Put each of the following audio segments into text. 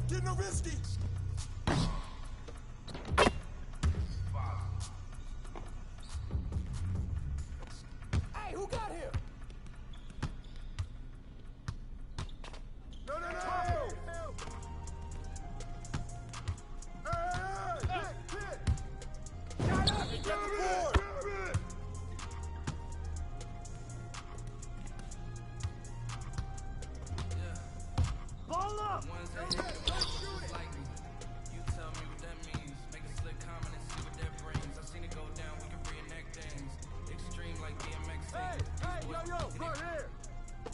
Get no risky. Hey, who got here? No. Hey, hit. Got up and get the board. Ball up.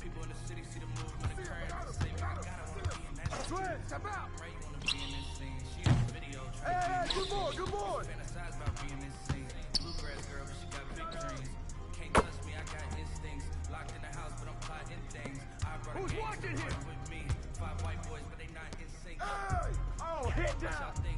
People in the city see the movement of current. Say, my God, I want to be in that scene. Step out. Ray want to be in this scene. She in the video trying to be in this good boy. Fantasize about being in this scene. Bluegrass girl, but she got big dreams. Can't touch me, I got instincts. Locked in the house, but I'm plotting things. I brought a game with me. 5 white boys, but they not in sync. Hey! Oh, hit down. I think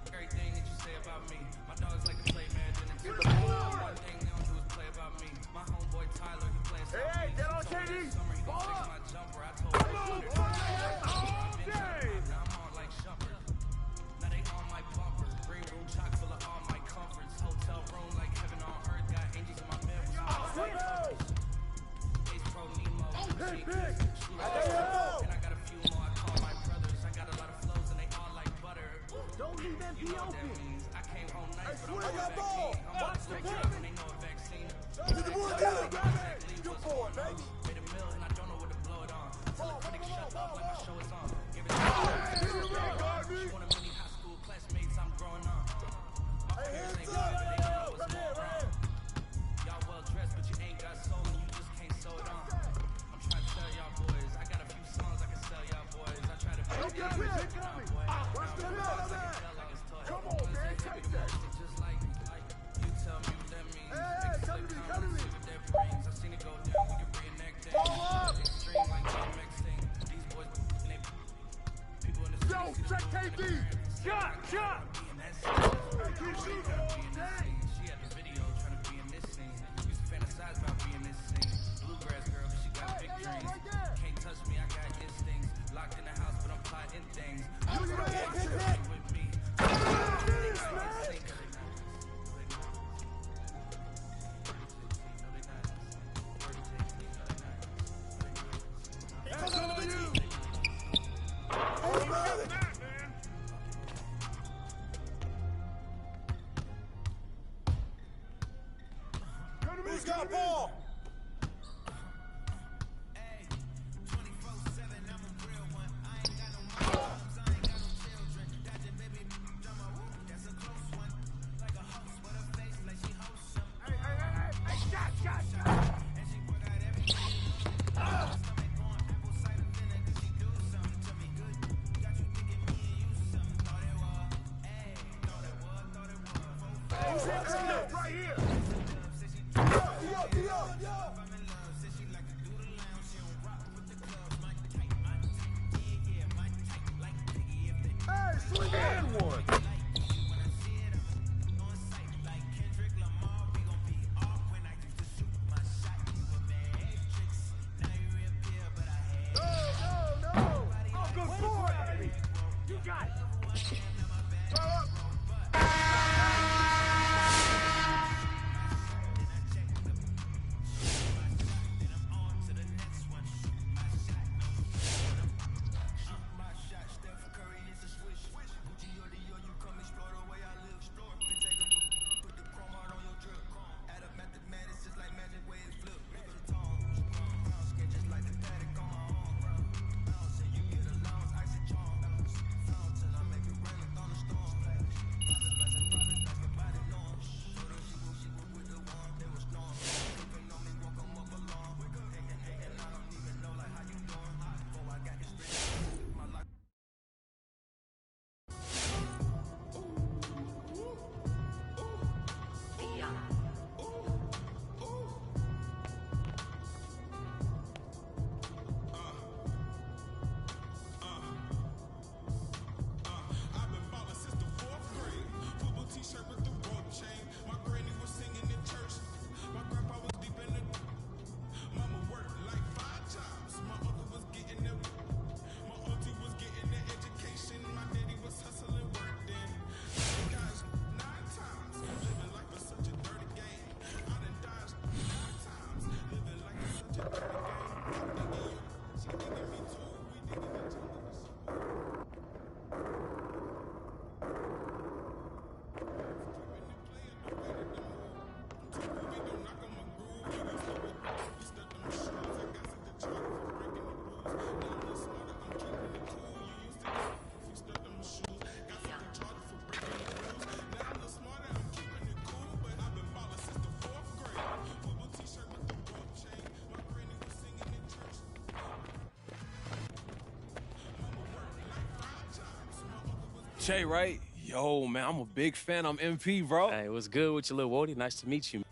everything that you say about me. My dogs like to play Madden and Get the board. One thing they don't do is play about me. My homeboy Tyler, he playing Hey, get on KD. Summer, he gon' fix my jumper. I told him all day. Now I'm on like Shumpert. Now they on my bumper. Green room chock full of all my comforts. Hotel room like heaven on earth. Got angels in my bed. Ace Pro Nemo. Big. And I got a few more. I call my brothers. I got a lot of flows and they all like butter. Don't leave them You know what that means. I came home nice, but I'm on got vaccine. ball. I'm about to switch up and they know a vaccine. Get the board, get it. Good boy, baby. Made a mill and I don't know what to blow it on. Tell the critics shut up like my show is on. Give it to one of many high school classmates I'm growing on. My parents ain't good, but they know what's going on. Y'all well dressed, but you ain't got soul and you just can't sew it on. I'm trying to tell y'all boys, I got a few songs I can sell y'all boys. I try to be Watch the middle, man. Come on, man, take that. just like me. You tell me what that means. Hey, come to me. See what that brings. I seen it go down. We can reenact that. Ball up. Extreme like DMX thing. These boys, and they people in the city. Yo, check KD. Shot. She had the video trying to be in this scene. Used to fantasize about being in this scene. Bluegrass girl, but she got big dreams. Can't touch me, I got instincts. Locked in the house, but I'm plotting things. With me. Who's got ball? Hey, 24/7, I'm a real one. I ain't got no moms, I ain't got no children. That's a baby drama, that's a close one. Like a host with a face, like she hosts some. Hey, shot. And she work out everything. Stomach on apple cider vinegar, she do something to me good. Got you thinking me and you something. Thought it was, hey, thought it was. Right here. Yo. I'm in love, said she like to do the lounge. She don't rock with the clubs, my type, my type. Yeah, my type, like Biggie if they Hey, swing and one. like Biggie. When I see it, I'm on sight. Like Kendrick Lamar, we gon' be off when I used to shoot my shot. You a matrix, now you reappear, but I had No. Oh, good boy, baby. You got it. my shot. Steph Curry is a swish. Gucci or the Jay, right? Yo, man, I'm a big fan. I'm MP, bro. Hey, what's good with you, little Wody? Nice to meet you.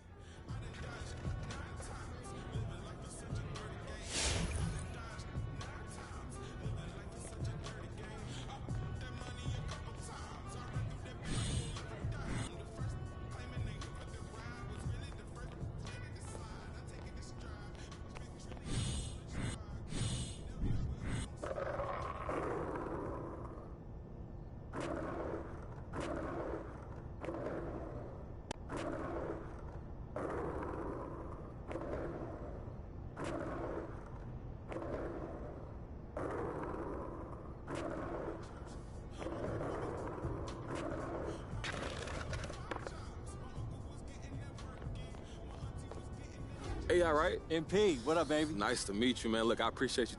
Hey, all right? MP, what up, baby? Nice to meet you, man. Look, I appreciate you.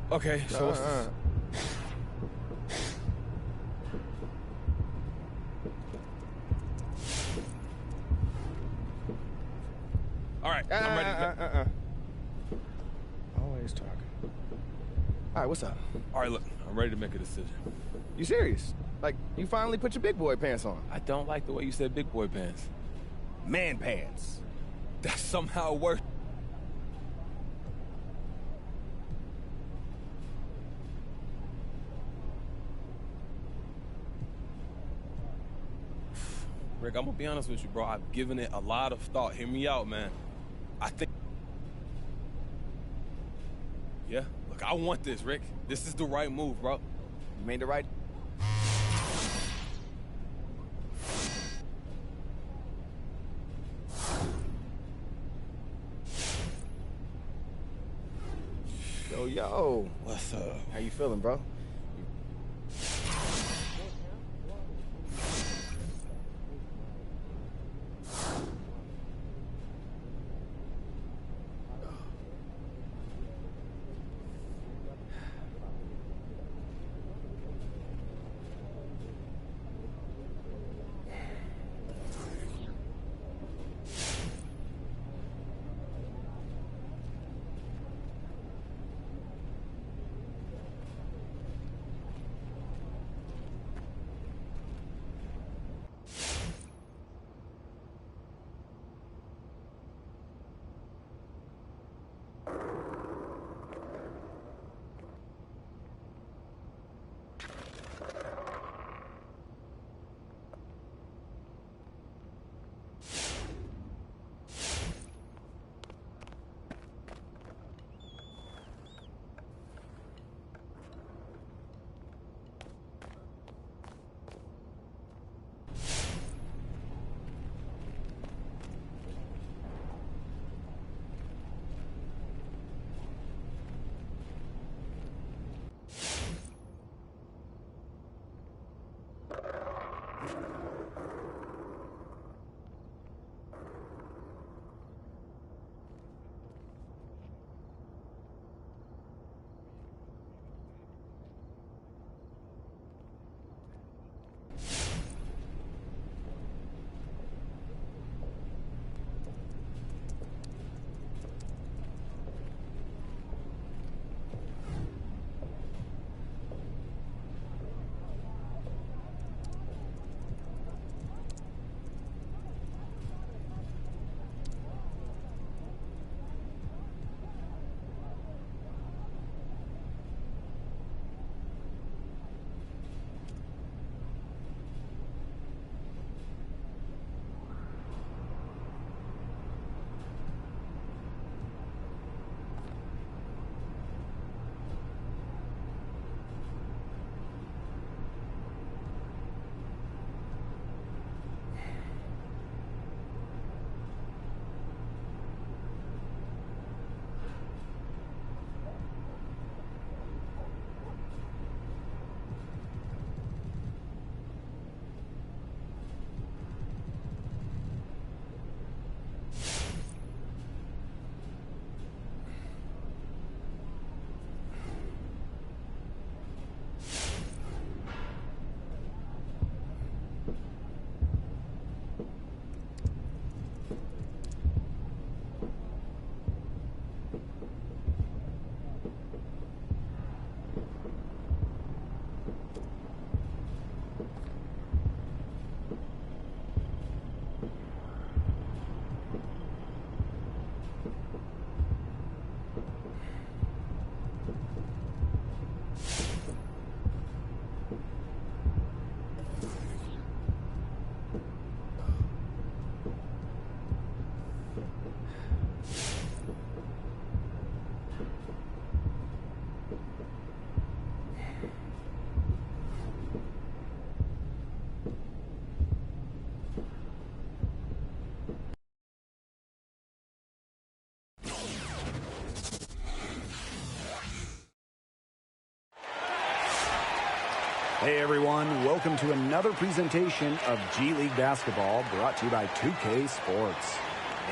Okay, so what's this? All right, I'm ready. Always talking. All right, what's up? All right, look, I'm ready to make a decision. You serious? Like, you finally put your big boy pants on? I don't like the way you said big boy pants. Man pants. That's somehow worse. Rick, I'm gonna be honest with you, bro. I've given it a lot of thought. Hear me out, man. I think... Yeah, look, I want this, Rick. This is the right move, bro. You made the right... Yo. What's up? How you feeling, bro? Hey everyone, welcome to another presentation of G League Basketball brought to you by 2K Sports.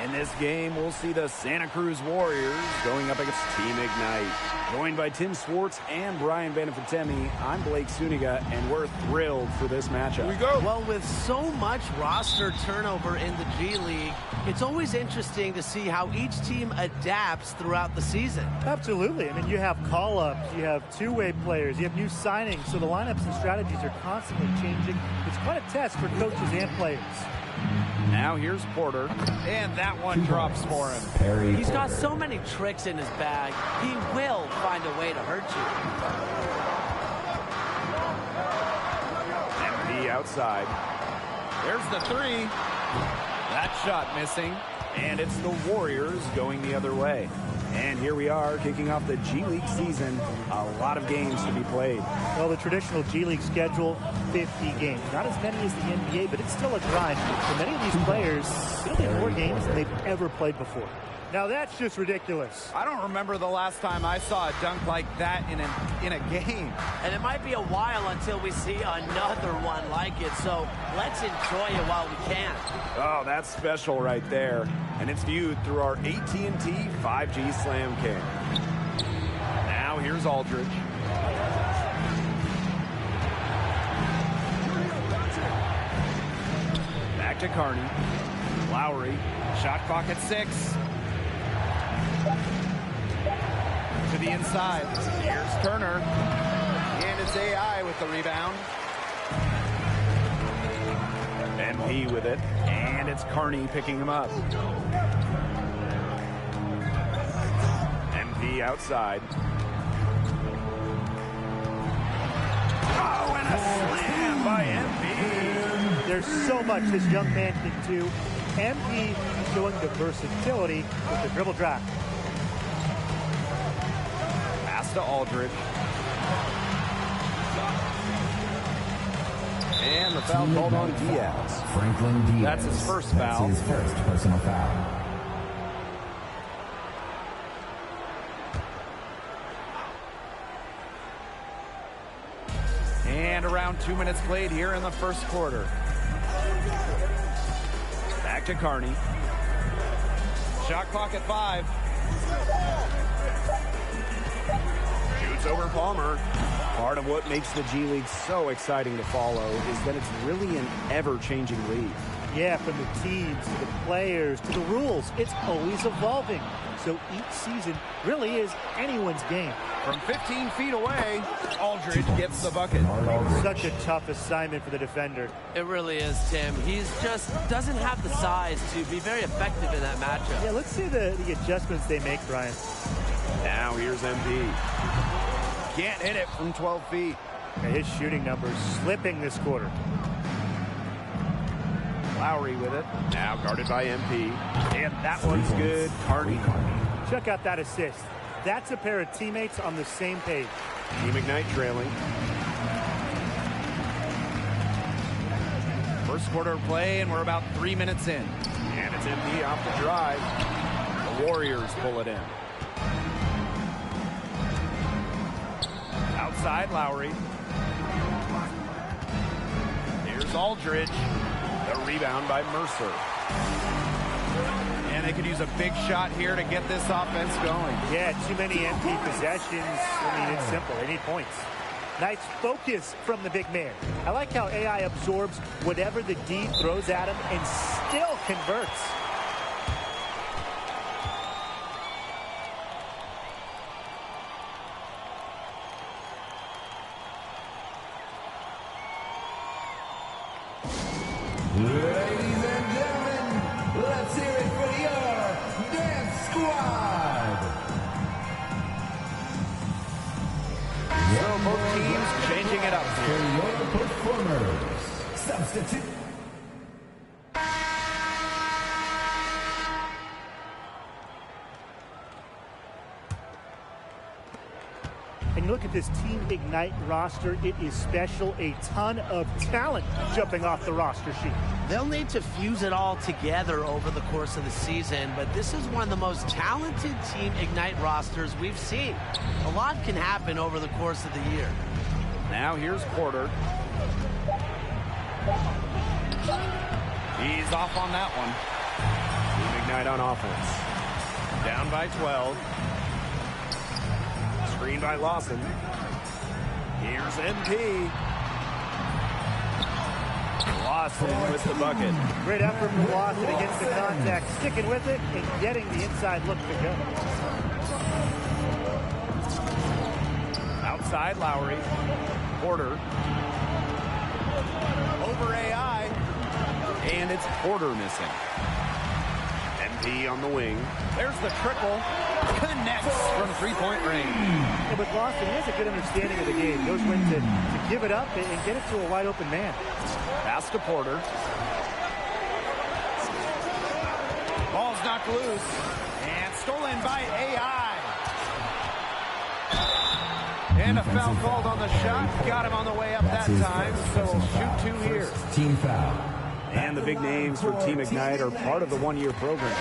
In this game, we'll see the Santa Cruz Warriors going up against Team Ignite. Joined by Tim Swartz and Brian Benefitemi, I'm Blake Suniga, and we're thrilled for this matchup. Here we go. Well, with so much roster turnover in the G League, it's always interesting to see how each team adapts throughout the season. Absolutely. I mean, you have call-ups, you have two-way players, you have new signings, so the lineups and strategies are constantly changing. It's quite a test for coaches and players. Now here's Porter, and that one drops for him. He's got so many tricks in his bag, he will find a way to hurt you. MP outside. There's the three. That shot missing, and it's the Warriors going the other way. And here we are, kicking off the G League season. A lot of games to be played. Well, the traditional G League schedule, 50 games. Not as many as the NBA, but it's still a grind. For many of these players, it'll be more games than they've ever played before. Now that's just ridiculous. I don't remember the last time I saw a dunk like that in a game. And it might be a while until we see another one like it, so let's enjoy it while we can. Oh, that's special right there. And it's viewed through our AT&T 5G Slam Cam. Now here's Aldridge. Back to Carney. Lowry. Shot clock at 6. To the inside. Here's Turner. And it's AI with the rebound. MP with it. And it's Carney picking him up. MP outside. Oh, and a slam by MP. There's so much this young man can do. MP showing the versatility with the dribble drive. Pass to Aldridge. And the foul called on Diaz. Franklin Diaz. That's his first foul. That's his first personal foul. And around 2 minutes played here in the first quarter. Back to Carney. Shot clock at 5. Shoots over Palmer. Part of what makes the G League so exciting to follow is that it's really an ever-changing league. Yeah, from the teams to the players to the rules, it's always evolving. So each season really is anyone's game. From 15 feet away, Aldridge gets the bucket. Such a tough assignment for the defender. It really is, Tim. He's just doesn't have the size to be very effective in that matchup. Yeah, let's see the adjustments they make, Brian. Now here's MP. Can't hit it from 12 feet. Yeah, his shooting numbers slipping this quarter. Lowry with it. Now guarded by MP. And that one's good. Carney. Check out that assist. That's a pair of teammates on the same page. Team Ignite trailing. First quarter of play, and we're about 3 minutes in. And it's MP off the drive. The Warriors pull it in. Outside, Lowry. Here's Aldridge. The rebound by Mercer. And they could use a big shot here to get this offense going. Yeah, too many MP possessions. I mean, it's simple. They need points. Nice focus from the big man. I like how AI absorbs whatever the D throws at him and still converts. Ladies and gentlemen, let's hear it for your Dance Squad. So both teams changing it up For here. your performers, substitute. And you look at this Team Ignite roster, it is special. A ton of talent jumping off the roster sheet. They'll need to fuse it all together over the course of the season, but this is one of the most talented Team Ignite rosters we've seen. A lot can happen over the course of the year. Now here's Porter. He's off on that one. Team Ignite on offense. Down by 12. Screen by Lawson. Here's MP. Lawson with the bucket. Great effort from Lawson against the contact, sticking with it and getting the inside look to go. Outside Lowry. Porter. Over AI. And it's Porter missing. MP on the wing. There's the triple. Connects from three-point range. Yeah, but Lawson, he has a good understanding of the game. Knows when to give it up and get it to a wide open man. Pass to Porter. Ball's knocked loose. And stolen by AI. And a foul called on the shot. Got him on the way up that time. So shoot two here. Team foul. And the big names for Team Ignite are part of the one-year program.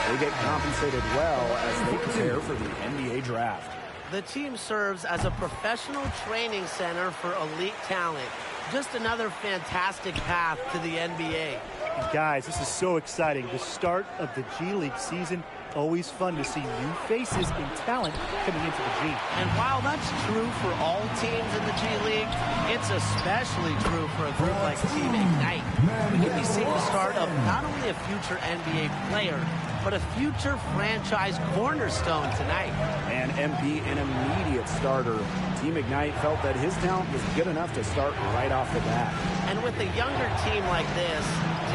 They get compensated well as they prepare for the NBA draft. The team serves as a professional training center for elite talent. Just another fantastic path to the NBA. And guys, this is so exciting. The start of the G League season. Always fun to see new faces and talent coming into the G. And while that's true for all teams in the G League, it's especially true for a group like Team Ignite. We can be seeing the start of not only a future NBA player, but a future franchise cornerstone tonight. And MP, an immediate starter. Team Ignite felt that his talent was good enough to start right off the bat. And with a younger team like this,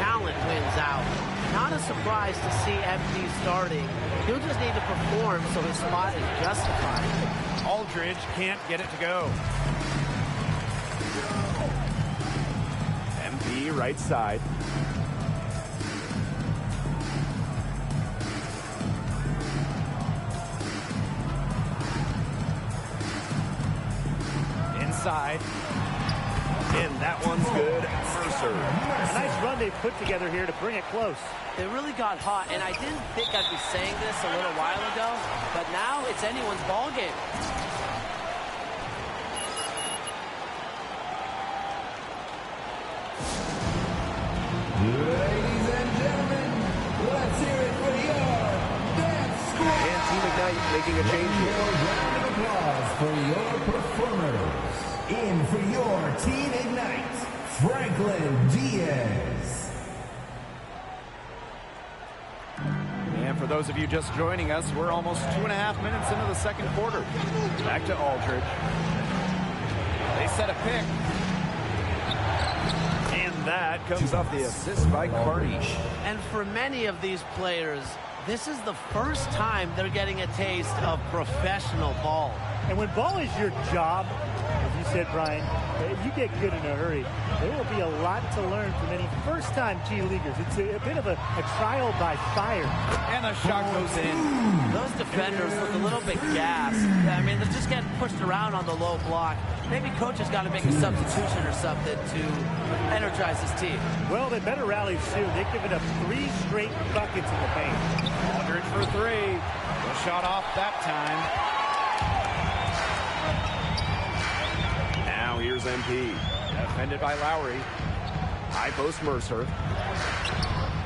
talent wins out. Not a surprise to see MP starting. He'll just need to perform so his spot is justified. Aldridge can't get it to go. MP right side. Inside. And that one's good. Mercer. A nice run they put together here to bring it close. They really got hot, and I didn't think I'd be saying this a little while ago, but now it's anyone's ball game. Ladies and gentlemen, let's hear it for your Dance Squad. And Team Ignite making a change here. Round of applause for your performers. In for your Team Ignite, Franklin Diaz. And for those of you just joining us, we're almost 2.5 minutes into the second quarter. Back to Aldridge. They set a pick. And that comes off the assist by Carney. And for many of these players, this is the first time they're getting a taste of professional ball. And when ball is your job, as you said, Brian, you get good in a hurry. There will be a lot to learn from any first-time G Leaguers. It's a bit of a trial by fire. And the shot goes in. Those defenders look a little bit gassed. I mean, they're just getting pushed around on the low block. Maybe coach has got to make a substitution or something to energize his team. Well, they better rally soon. They've given up 3 straight buckets in the paint. Aldridge for 3. The shot off that time. Now here's MP. Defended by Lowry. High post Mercer.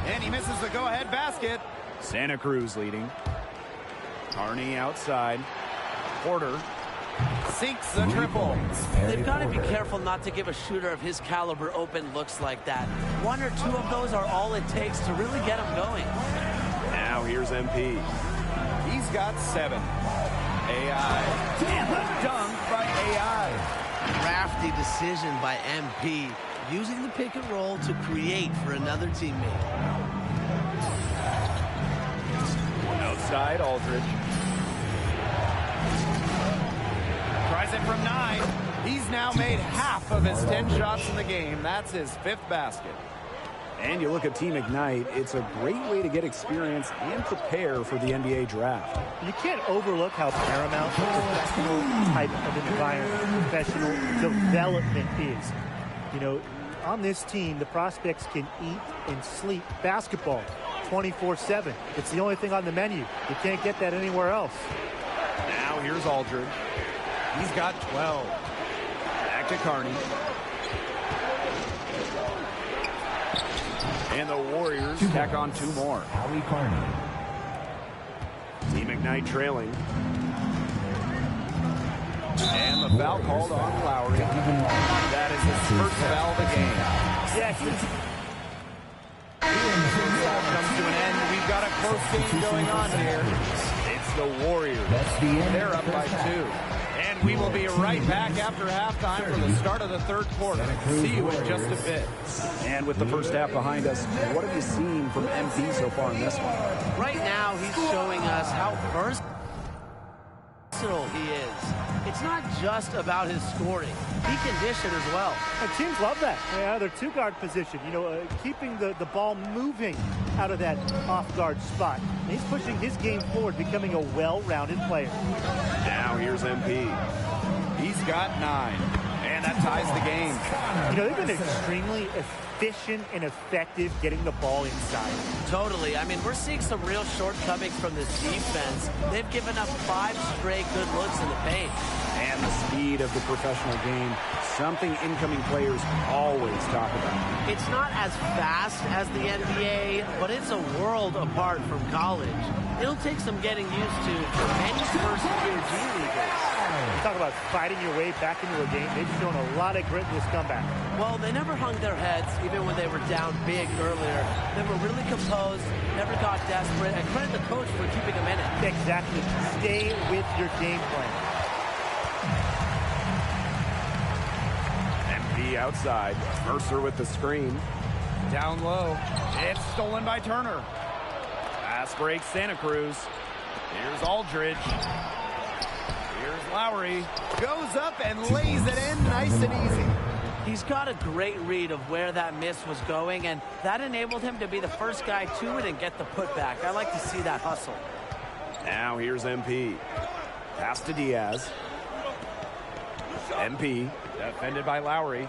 And he misses the go-ahead basket. Santa Cruz leading. Carney outside. Porter sinks the triple. They've got to be careful not to give a shooter of his caliber open looks like that. 1 or 2 of those are all it takes to really get him going. Now here's MP. He's got 7. AI. And the dunk by AI. Crafty decision by MP, using the pick and roll to create for another teammate. Outside, Aldridge. Tries it from 9. He's now made half of his 10 shots in the game. That's his 5th basket. And you look at Team Ignite, it's a great way to get experience and prepare for the NBA draft. You can't overlook how paramount professional type of environment, professional development is. You know, on this team, the prospects can eat and sleep basketball 24/7. It's the only thing on the menu. You can't get that anywhere else. Now here's Aldridge. He's got 12. Back to Carney. And the Warriors tack on 2 more. Howie Carney. Team Ignite trailing. And the foul called on Lowry. That is his first foul of the game. Yes. All comes to an end. We've got a close game going on here. It's the Warriors. They're up by 2. And we will be right back after halftime for the start of the 3rd quarter. See you in just a bit. And with the first half behind us, what have you seen from MP so far in this one? Right now, he's showing us how versatile he is. It's not just about his scoring. He can dish it as well. And teams love that. Yeah, their 2-guard position, keeping the ball moving out of that off-guard spot. And he's pushing his game forward, becoming a well-rounded player. Now here's MP. He's got 9. And that ties the game. They've been extremely efficient and effective getting the ball inside. Totally. I mean, we're seeing some real shortcomings from this defense. They've given up 5 straight good looks in the paint. And the speed of the professional game, something incoming players always talk about. It's not as fast as the NBA, but it's a world apart from college. It'll take some getting used to for many first-year G Leaguers. You talk about fighting your way back into a game. They've shown a lot of grit in this comeback. Well, they never hung their heads, even when they were down big earlier. They were really composed, never got desperate, and credit the coach for keeping them in it. Exactly. Stay with your game plan. MP outside. Mercer with the screen. Down low. It's stolen by Turner. Pass breaks Santa Cruz. Here's Aldridge. Here's Lowry. Goes up and lays it in nice and easy. He's got a great read of where that miss was going, and that enabled him to be the first guy to it and get the putback. I like to see that hustle. Now here's MP. Pass to Diaz. MP defended by Lowry.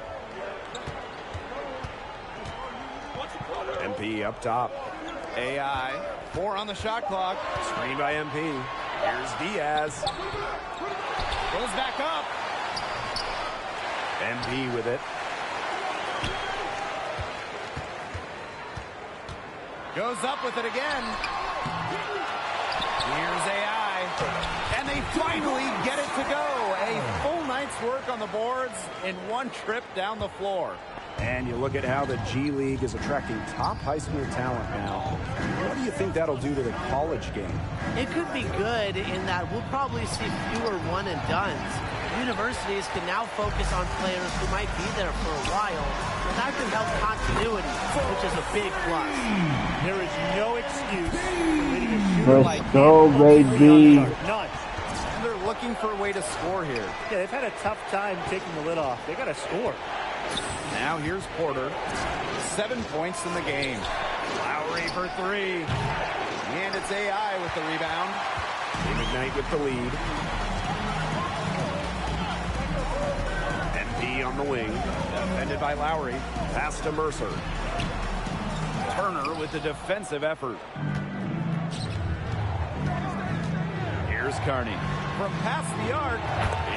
MP up top. AI. 4 on the shot clock. Screen by MP. Here's Diaz. Goes back up. MP with it. Goes up with it again. Here's AI. And they finally get it to go. A full night's work on the boards in one trip down the floor. And you look at how the G League is attracting top high school talent now. What do you think that'll do to the college game? It could be good in that we'll probably see fewer one-and-dones. Universities can now focus on players who might be there for a while, and that can help continuity, which is a big plus. There is no excuse for letting a shooter like go, baby. None. And they're looking for a way to score here. Yeah, they've had a tough time taking the lid off. They got to score. Now here's Porter. 7 points in the game. Lowry for 3. And it's AI with the rebound. Team Ignite with the lead. MP on the wing. Defended by Lowry. Pass to Mercer. Turner with the defensive effort. Here's Carney. From past the arc.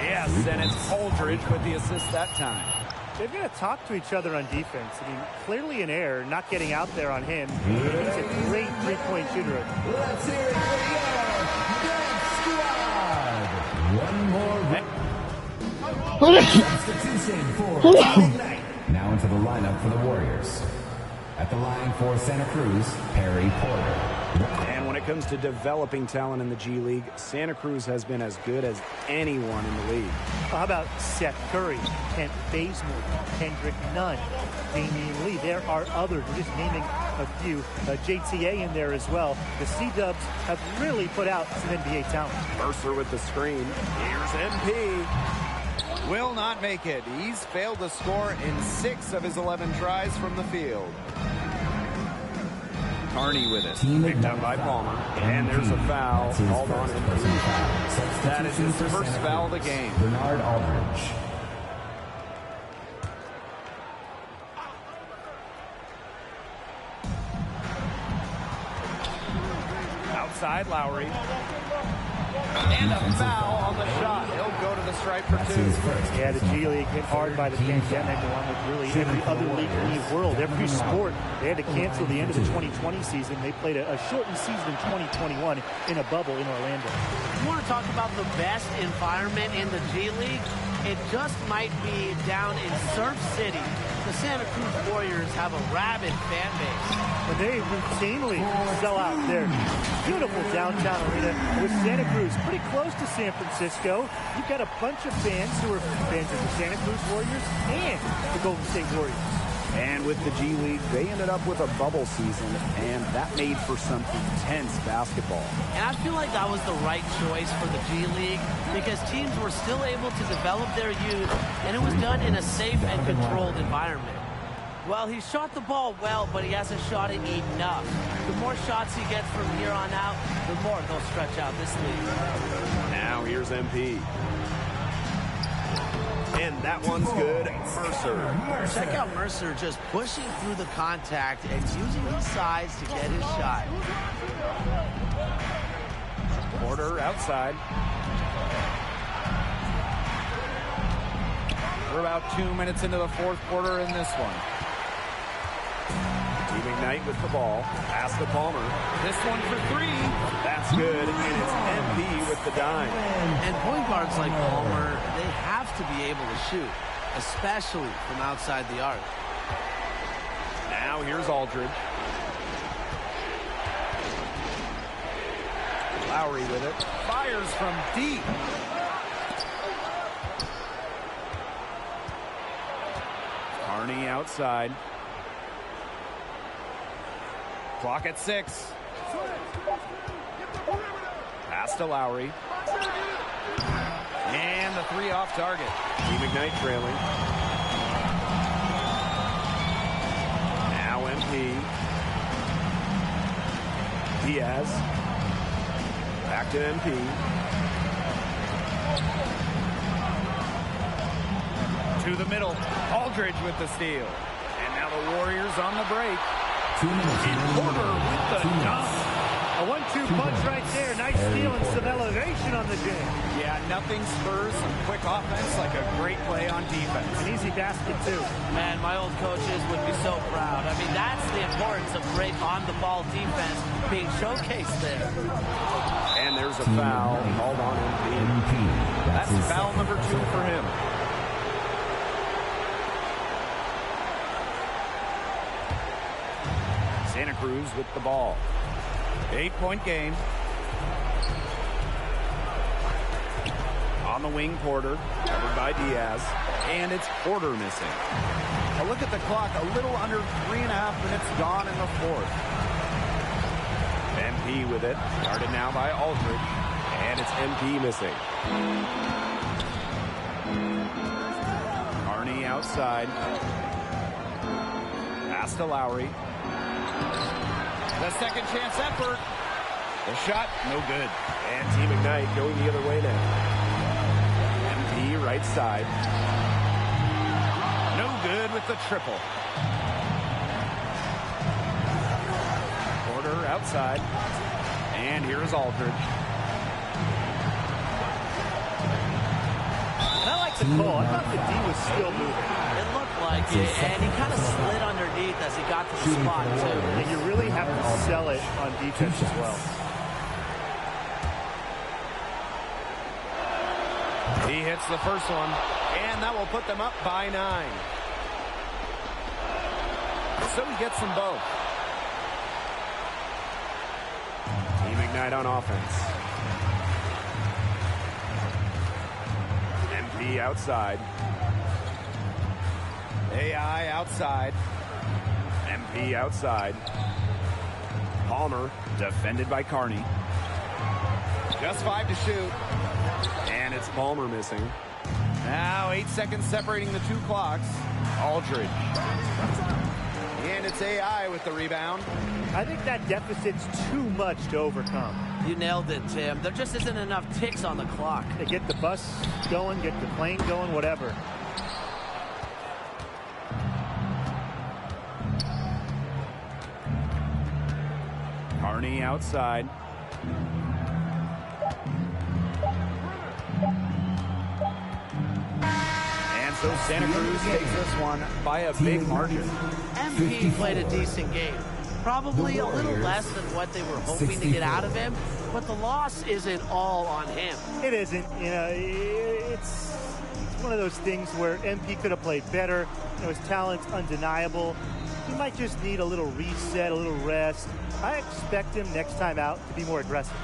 Yes, and it's Aldridge with the assist that time. They've got to talk to each other on defense. I mean, clearly an error, not getting out there on him. He's a great three-point shooter. Let's hear it for your Dead Squad. One more substitution for Ignite. Now into the lineup for the Warriors. At the line for Santa Cruz, Perry Porter. And when it comes to developing talent in the G League, Santa Cruz has been as good as anyone in the league. How about Seth Curry, Kent Bazemore, Kendrick Nunn, Damian Lee? There are others. We're just naming a few. JTA in there as well. The C-Dubs have really put out some NBA talent. Mercer with the screen. Here's MP. Will not make it. He's failed to score in 6 of his 11 tries from the field. Carney with it. Picked up by Palmer. And there's a foul called on him. That is his first foul of the game. Bernard Aldridge. Outside Lowry. And a foul on the shot. He'll go to the stripe for 2. Yeah, the G League hit hard by the pandemic, along with really every other league in the world. Every sport, they had to cancel the end of the 2020 season. They played a shortened season in 2021 in a bubble in Orlando. You want to talk about the best environment in the G League? It just might be down in Surf City. The Santa Cruz Warriors have a rabid fan base. And they routinely sell out their beautiful downtown arena with Santa Cruz pretty close to San Francisco. You've got a bunch of fans who are fans of the Santa Cruz Warriors and the Golden State Warriors. And with the G League, they ended up with a bubble season, and that made for some intense basketball. And I feel like that was the right choice for the G League because teams were still able to develop their youth, and it was done in a safe and controlled environment. Well, he shot the ball well, but he hasn't shot it enough. The more shots he gets from here on out, the more they'll stretch out this league. Now here's MP. And that one's good. Mercer. Check out Mercer just pushing through the contact and using his size to get his shot. Porter outside. We're about 2 minutes into the fourth quarter in this one. Team Ignite with the ball. Pass to Palmer. This one for 3. That's good. And it's MP with the dime. And point guards like Palmer, they have to be able to shoot, especially from outside the arc. Now here's Aldridge. Lowry with it. Fires from deep. Carney outside. Clock at 6. Pass to Lowry. And the 3 off target. Team Ignite trailing. Now MP. Diaz. Back to MP. To the middle. Aldridge with the steal. And now the Warriors on the break. 2 minutes. And Porter with the dunk. A 1-2 punch right there. Nice steal and some elevation on the jam. Yeah, nothing spurs some quick offense like a great play on defense. An easy basket, too. Man, my old coaches would be so proud. I mean, that's the importance of great on-the-ball defense being showcased there. And there's a foul called on MP. That's foul number 2 for him. Santa Cruz with the ball. 8-point game. On the wing, Porter. Covered by Diaz. And it's Porter missing. Now look at the clock. A little under 3.5 minutes gone in the fourth. MP with it. Guarded now by Aldridge. And it's MP missing. Carney outside. Pass to Lowry. The second chance effort. The shot, no good. And Team Ignite going the other way now. MP right side. No good with the triple. Porter outside. And here's Aldridge. And I like the call. I thought the D was still moving. It looked like it, and he kind of slid underneath as he got to the spot, too. And you really have to sell it on defense as well. He hits the first one, and that will put them up by 9. So he gets them both. Team Ignite on offense. MP outside. AI outside. MP outside. Palmer defended by Carney. Just 5 to shoot. And it's Palmer missing. Now 8 seconds separating the 2 clocks. Aldridge. And it's AI with the rebound. I think that deficit's too much to overcome. You nailed it, Tim. There just isn't enough ticks on the clock. They get the bus going, get the plane going, whatever. Carney outside. Santa Cruz takes this one by a big margin. MP played a decent game. Probably a little less than what they were hoping to get out of him, but the loss isn't all on him. It isn't. You know, it's one of those things where MP could have played better. You know, his talent's undeniable. He might just need a little reset, a little rest. I expect him next time out to be more aggressive.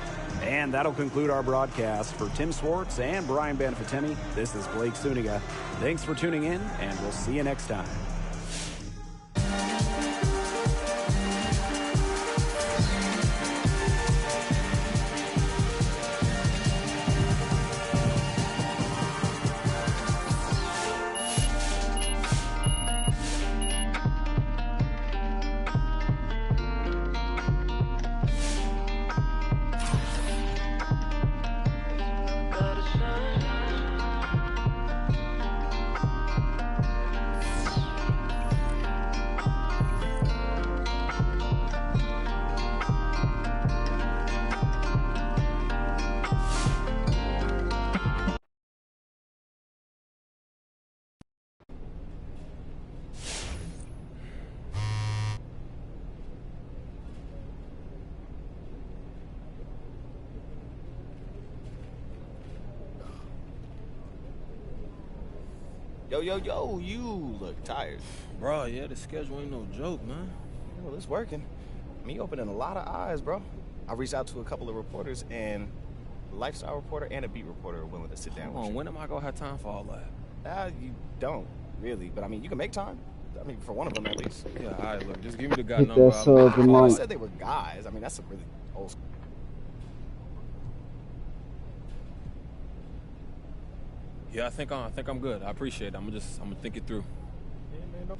And that'll conclude our broadcast. For Tim Swartz and Brian Banfatemi, this is Blake Suniga. Thanks for tuning in, and we'll see you next time. Yo, you look tired. Bro, yeah, the schedule ain't no joke, man. Well, it's working. I mean, you opening a lot of eyes, bro. I reached out to a couple of reporters, and a lifestyle reporter and a beat reporter are willing to sit down with you. When am I gonna have time for all that? You don't, really. But, I mean, you can make time. I mean, for one of them, at least. Yeah, all right, look, just give me the guy number. I said they were guys. I mean, that's a really old school. Yeah, I think I'm good. I appreciate it. I'm gonna think it through. Yeah, man, no.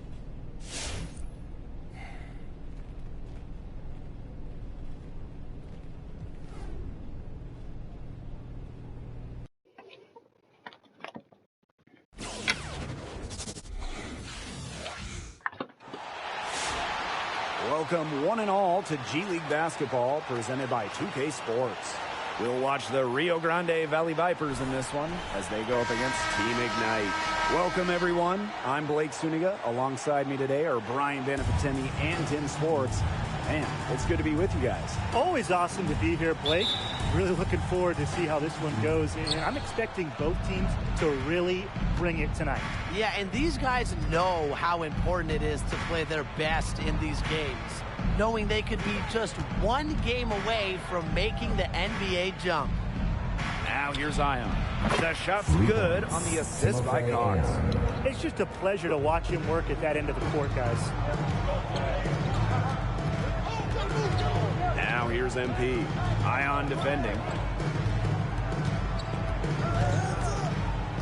Welcome one and all to G League Basketball, presented by 2K Sports. We'll watch the Rio Grande Valley Vipers in this one as they go up against Team Ignite. Welcome, everyone. I'm Blake Suniga. Alongside me today are Brian Banfatemi and Tim Swartz. Man, it's good to be with you guys. Always awesome to be here, Blake. Really looking forward to see how this one goes. And I'm expecting both teams to really bring it tonight. Yeah, and these guys know how important it is to play their best in these games, knowing they could be just one game away from making the NBA jump. Now here's Zion. The shot's good on the assist by Cox. It's just a pleasure to watch him work at that end of the court, guys. Now here's MP. Ion defending.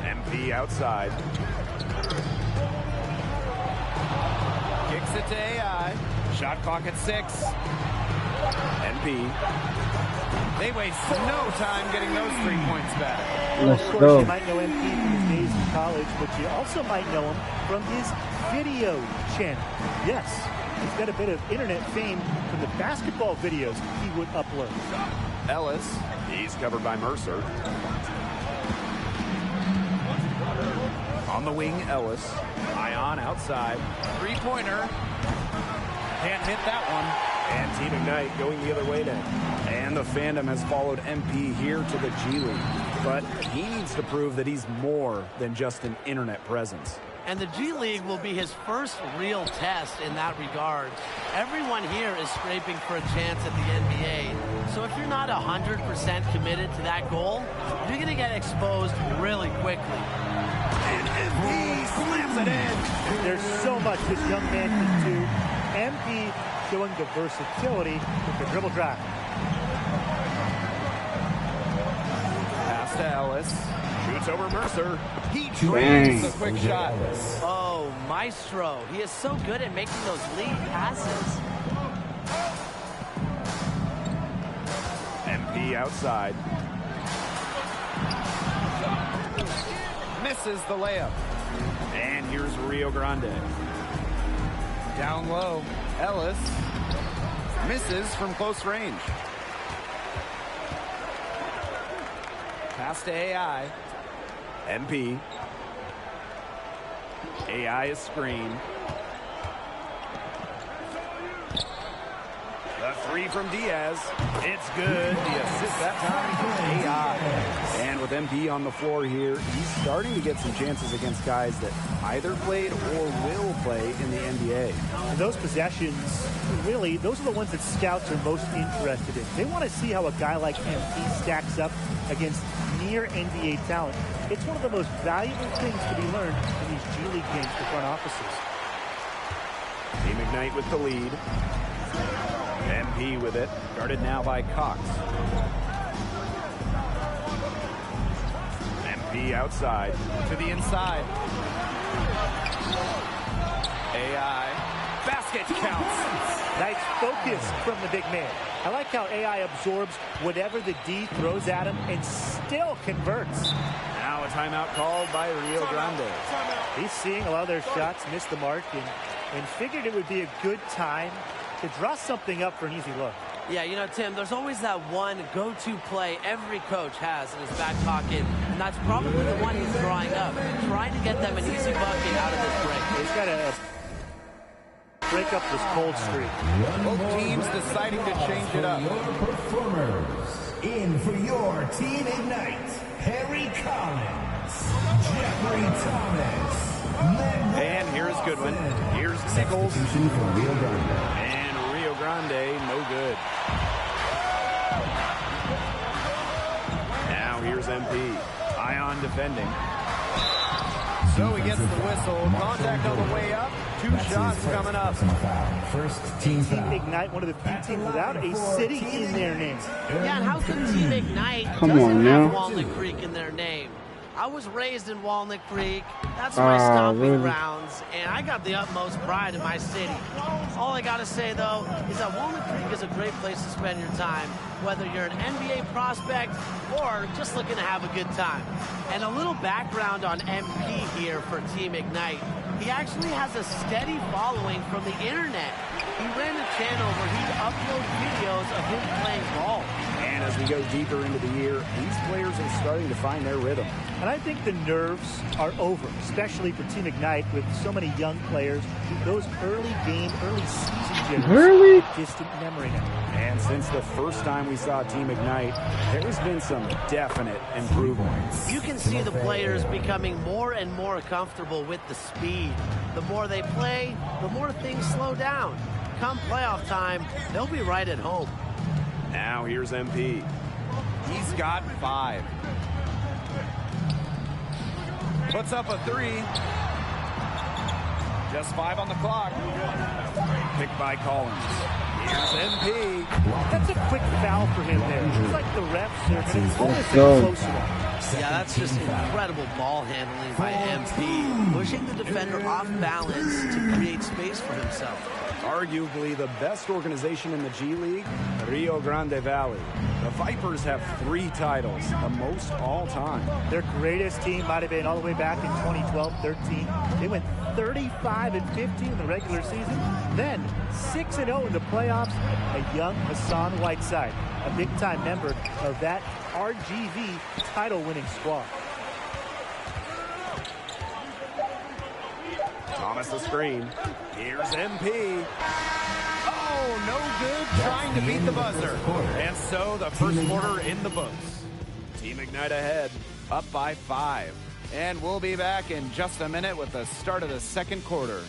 MP outside. Kicks it to AI. Shot clock at 6. MP. They waste no time getting those 3 points back. Of course, you might know MP from his days in college, but you also might know him from his video channel. Yes, he's got a bit of internet fame from the basketball videos he would upload. Ellis. He's covered by Mercer. On the wing, Ellis. Ion outside. Three-pointer. Can't hit that one. And Team Ignite going the other way then. And the fandom has followed MP here to the G League. But he needs to prove that he's more than just an internet presence. And the G League will be his first real test in that regard. Everyone here is scraping for a chance at the NBA. So if you're not 100% committed to that goal, you're going to get exposed really quickly. And MP slams it in. There's so much this young man can do. MP showing the versatility with the dribble drive. Pass to Ellis. Shoots over Mercer. He drains the quick shot. Oh, Maestro. He is so good at making those lead passes. MP outside. Misses the layup. And here's Rio Grande. Down low. Ellis misses from close range. Pass to AI. MP. AI is screen. The three from Diaz. It's good. The assist that time from AI. And with MP on the floor here, he's starting to get some chances against guys that either played or will play in the NBA. And those possessions, really, those are the ones that scouts are most interested in. They want to see how a guy like MP stacks up against near NBA talent. It's one of the most valuable things to be learned in these G League games for front offices. Team Ignite with the lead. MP with it, guarded now by Cox. MP outside, to the inside. AI, basket counts. Nice focus from the big man. I like how AI absorbs whatever the D throws at him and still converts. Now a timeout called by Rio Grande. He's seeing a lot of their shots miss the mark and figured it would be a good time to draw something up for an easy look. Yeah, you know, Tim, there's always that one go-to play every coach has in his back pocket, and that's probably the one he's drawing up, trying to get them an easy bucket out of this break. He's got to break up this cold streak. Both teams deciding to change it up. Your performers, in for your Team Ignite, Harry Collins, Jeffrey Thomas, and here's Goodwin. Here's Nichols. And Rio Grande, no good. Now here's MP. Ion defending. So he gets the whistle. Contact on the way up. Two shots coming up. First team foul. Ignite, one of the few teams without a city in their name. Yeah, and how come Team Ignite Come doesn't on have now. Walnut Creek in their name? I was raised in Walnut Creek. That's my stomping really? grounds, and I got the utmost pride in my city. All I got to say, though, is that Walnut Creek is a great place to spend your time, whether you're an NBA prospect or just looking to have a good time. And a little background on MP here for Team Ignite. He actually has a steady following from the internet. He ran a channel where he'd upload videos of him playing ball. And as we go deeper into the year, these players are starting to find their rhythm. And I think the nerves are over, especially for Team Ignite with so many young players. Those early season jitters. Really? Distant memory now. And since the first time we saw Team Ignite, there's been some definite improvements. You can see the players becoming more and more comfortable with the speed. The more they play, the more things slow down. Come playoff time, they'll be right at home. Now here's MP. He's got 5. Puts up a 3. Just 5 on the clock. Picked by Collins. Here's MP. That's a quick foul for him there. It's like the refs are going to almost go. close enough. Yeah, that's just incredible ball handling by MP, pushing the defender off balance to create space for himself. Arguably the best organization in the G League, Rio Grande Valley. The Vipers have 3 titles, the most all time. Their greatest team might have been all the way back in 2012-13. They went 35-15 in the regular season, then 6-0 in the playoffs. A young Hassan Whiteside, a big-time member of that RGV title-winning squad. Thomas the screen. Here's MP. Oh, no good. Trying to beat the buzzer. And so the first quarter in the books. Team Ignite ahead, up by 5. And we'll be back in just a minute with the start of the second quarter.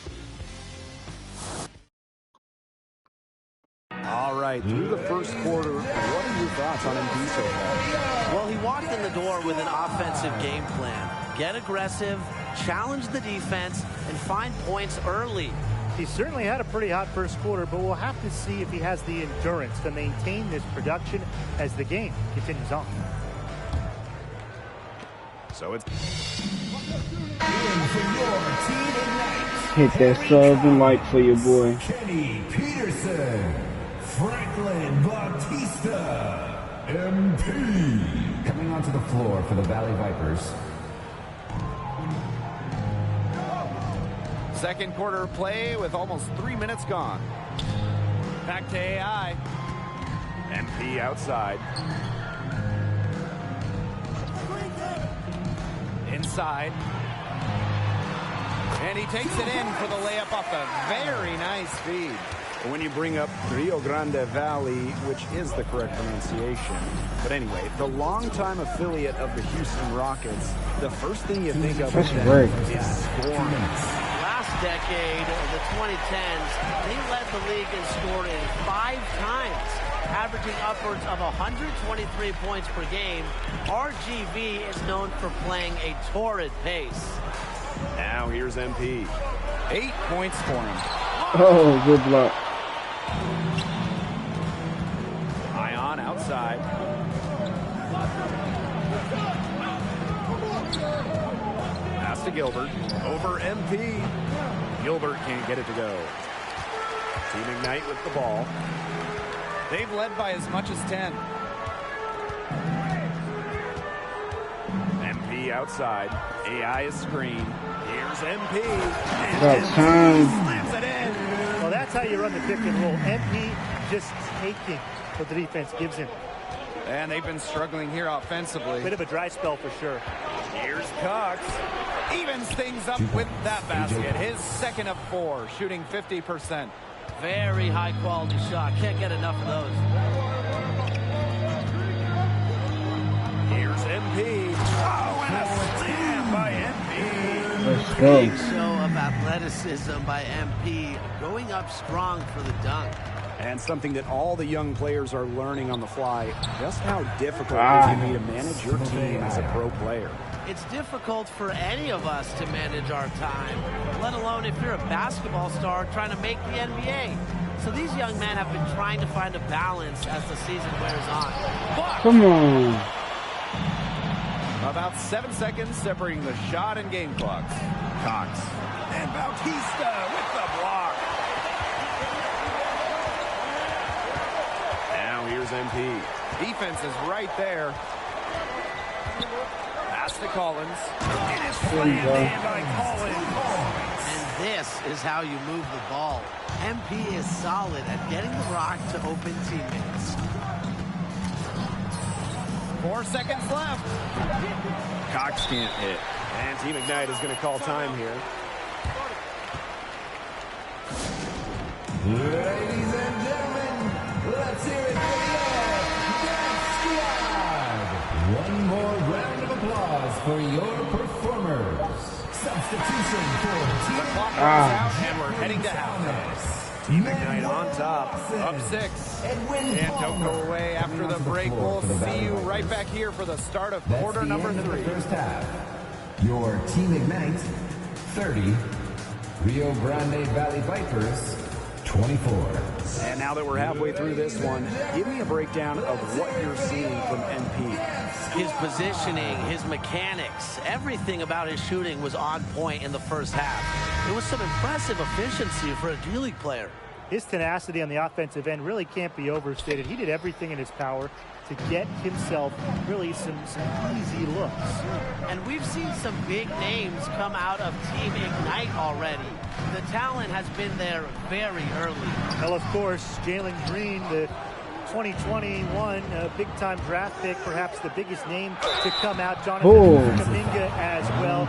All right, through the first quarter, what are your thoughts on MP so far? Well, he walked in the door with an offensive game plan. Get aggressive, challenge the defense, and find points early. He certainly had a pretty hot first quarter, but we'll have to see if he has the endurance to maintain this production as the game continues on. So it's Hit that sub and like for your boy. Kenny Peterson, Franklin Bautista, MP. Coming onto the floor for the Valley Vipers. second quarter play with almost 3 minutes gone. Back to AI. MP outside. Inside. And he takes it in for the layup off the very nice feed. When you bring up Rio Grande Valley, which is the correct pronunciation. But anyway, the longtime affiliate of the Houston Rockets, the first thing you think of is scoring. Last decade, the 2010s, they led the league in scoring 5 times, averaging upwards of 123 points per game. RGV is known for playing a torrid pace. Now here's MP. 8 points for him. Oh, good block. Ion outside. Pass to Gilbert. Over MP. Gilbert can't get it to go. Team Ignite with the ball. They've led by as much as 10. MP outside. AI is screen. Here's MP. About time. Slams it in. Well, that's how you run the pick and roll. MP just taking what the defense gives him. And they've been struggling here offensively. Bit of a dry spell for sure. Here's Cox. Evens things up with that basket. His second of 4, shooting 50%. Very high quality shot. Can't get enough of those. Here's MP. Oh, and a slam by MP. Let's go. Big show of athleticism by MP, going up strong for the dunk. And something that all the young players are learning on the fly, just how difficult it can be to manage your team as a pro player. It's difficult for any of us to manage our time, let alone if you're a basketball star trying to make the NBA. So these young men have been trying to find a balance as the season wears on. But come on. About 7 seconds separating the shot and game clocks. Cox. And Bautista with the block. Now here's MP. Defense is right there. Pass to Collins. It is slammed in by Collins. And this is how you move the ball. MP is solid at getting the rock to open teammates. 4 seconds left. Cox can't hit. And Team Ignite is going to call time here. Ladies and gentlemen, let's hear it for the Squad. One more round of applause for your performers. Substitution for Team Clock runs out, and we're heading to halftime. Team Ignite on top, up 6. And don't go away after the break. We'll see you right back here for the start of quarter number 3. First half. Your Team Ignite, 30. Rio Grande Valley Vipers, 24. And now that we're halfway through this one, give me a breakdown of what you're seeing from MP. His positioning, his mechanics, everything about his shooting was on point in the first half. It was some impressive efficiency for a D-League player. His tenacity on the offensive end really can't be overstated. He did everything in his power to get himself really some easy looks. And we've seen some big names come out of Team Ignite already. The talent has been there very early. Well, of course, Jalen Green, the 2021 big-time draft pick, perhaps the biggest name to come out. Jonathan Kuminga as well.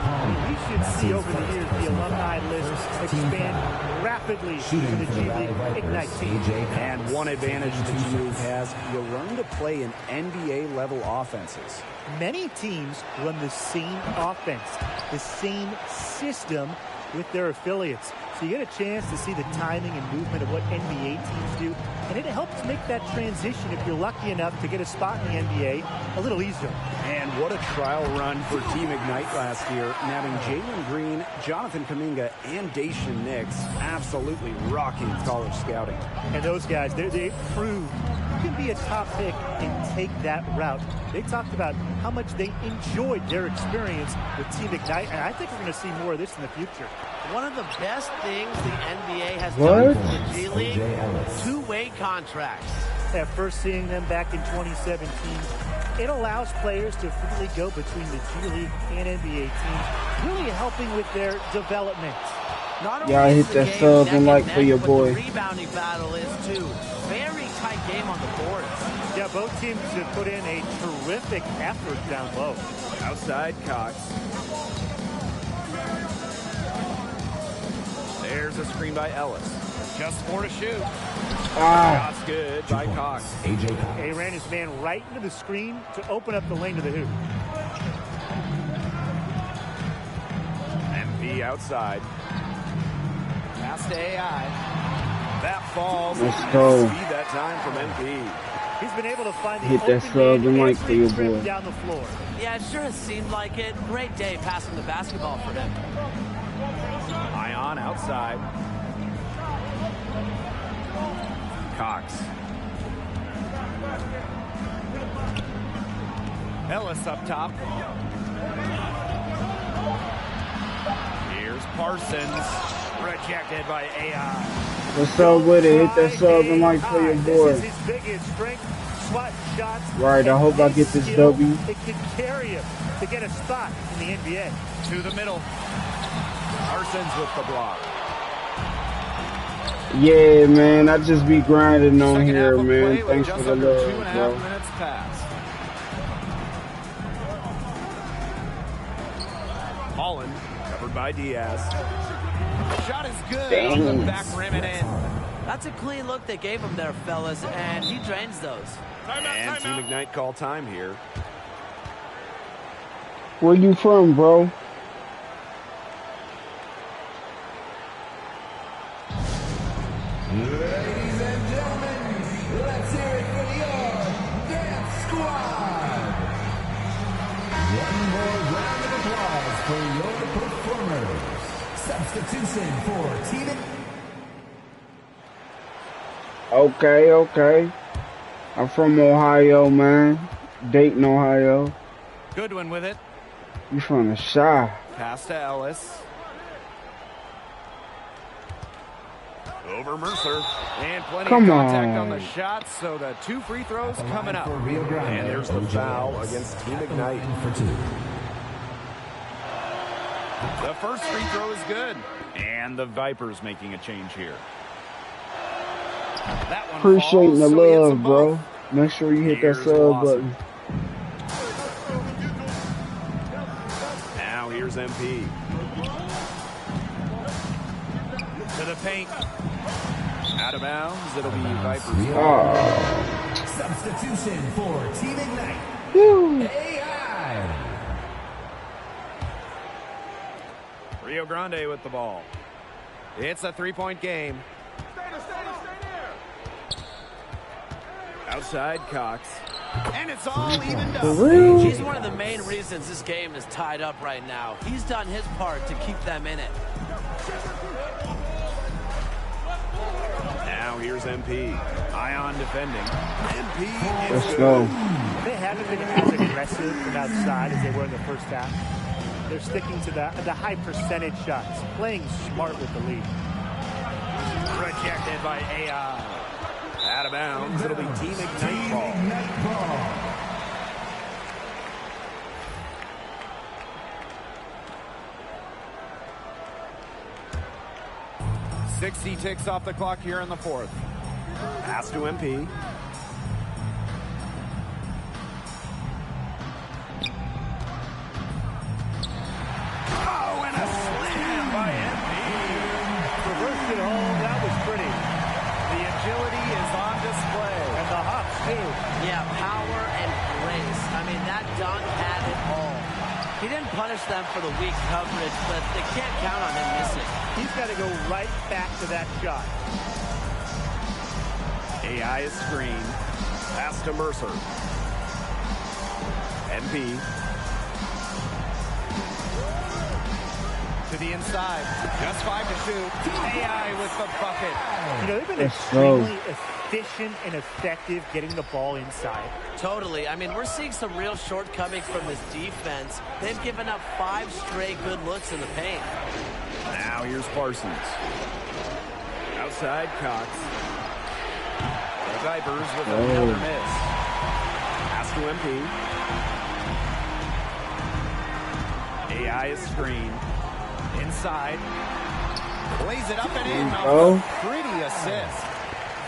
We should see over the years the alumni list expand rapidly for the G League Ignite team. And one advantage the G League has, you learn to play in NBA-level offenses. Many teams run the same offense, the same system with their affiliates. So you get a chance to see the timing and movement of what NBA teams do, and it helps make that transition, if you're lucky enough to get a spot in the NBA, a little easier. And what a trial run for Team Ignite last year, nabbing Jalen Green, Jonathan Kuminga, and Dacian Nix, absolutely rocking college scouting. And those guys, they proved you can be a top pick and take that route. They talked about how much they enjoyed their experience with Team Ignite, and I think we're going to see more of this in the future. One of the best things the NBA has done for the G League, two-way contracts. At first seeing them back in 2017, it allows players to freely go between the G League and NBA teams, really helping with their development. Y'all hit that sub and like for your boy. The rebounding battle is too. Very tight game on the boards. Yeah, both teams have put in a terrific effort down low. Outside Cox. There's a screen by Ellis. Just 4 to shoot. Ah. Shot's good by Cox. A ran his man right into the screen to open up the lane to the hoop. MP outside. Pass to AI. That falls. Let's go. Speed that time from MP. He's been able to find the Hit that open sub man and like every for your trip boy. down the floor. Yeah, it sure has seemed like it. Great day passing the basketball for him. Ion outside. Cox. Ellis up top. Here's Parsons. Rejected by AI. What's up with it? Hit that sub and like for your boy. This is his biggest strength. Swat shots. Right, I hope I get this skill. W. It could carry him to get a spot in the NBA. To the middle. Parsons with the block. Yeah, man, I just be grinding on Second here, half of man. play with Thanks just for the under love, 2.5 bro. minutes passed. Holland covered by Diaz. Shot is good. Dang. On the back rim and in. That's a clean look they gave him there, fellas, and he drains those. And Team Ignite call time here. Where you from, bro? Ladies and gentlemen, let's hear it for your Dance Squad. One more round of applause for your performers. Substitution for Team Okay, okay. I'm from Ohio, man. Dayton, Ohio. Goodwin with it. You from the Shy. Pass to Ellis. Over Mercer. And plenty Come of contact on on. the shot, so the 2 free throws coming up. for Rio Grande, And there's the OJ foul Ellis. against Team Ignite. for 2. The first free throw is good. And the Vipers making a change here. That one Appreciating falls, the so he hits love, them bro. both. Make sure you hit that Here's sub Lawson. button. Now here's MP. To the paint. Out of bounds. It'll be Vipers. Oh. Substitution for Team Ignite. Whew. AI. Rio Grande with the ball. It's a 3-point game. Outside Cox. And it's all evened For up. real? He's one of the main reasons this game is tied up right now. He's done his part to keep them in it. Now here's MP. Ion defending. MP is Let's good. go. They haven't been as aggressive from outside as they were in the first half. They're sticking to the high percentage shots, playing smart with the lead. Rejected by AI. Out of bounds. It'll be Team Ignite ball. Ignite ball. .60 ticks off the clock here in the fourth. Pass to MP. Oh, and a slam by MP. Reversed it home. That was pretty. The agility is on display. And the hops, too. Yeah, power and grace. I mean, that dunk had it all. He didn't punish them for the weak coverage, but they can't count on him missing. He's got to go right back to that shot. AI is screened. Pass to Mercer. MP. To the inside. Just 5 to shoot. AI with the bucket. You know, they've been Let's go. extremely efficient and effective getting the ball inside. Totally. I mean, we're seeing some real shortcomings from this defense. They've given up 5 straight good looks in the paint. Now here's Parsons. Outside Cox. The Vipers with another miss. Pass to MP. AI is screened. Inside. Plays it up and in. Oh. Pretty assist.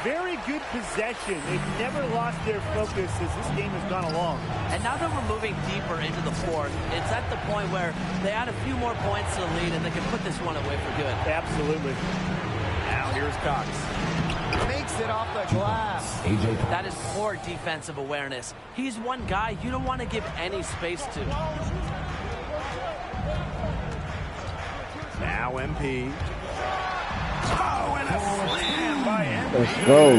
very good possession. They've never lost their focus as this game has gone along. And now that we're moving deeper into the fourth, it's at the point where they add a few more points to the lead and they can put this one away for good. Absolutely. Now here's Cox. Makes it off the glass. That is poor defensive awareness. He's one guy you don't want to give any space to. Now MP. Oh, and a slam by MP. Let's go.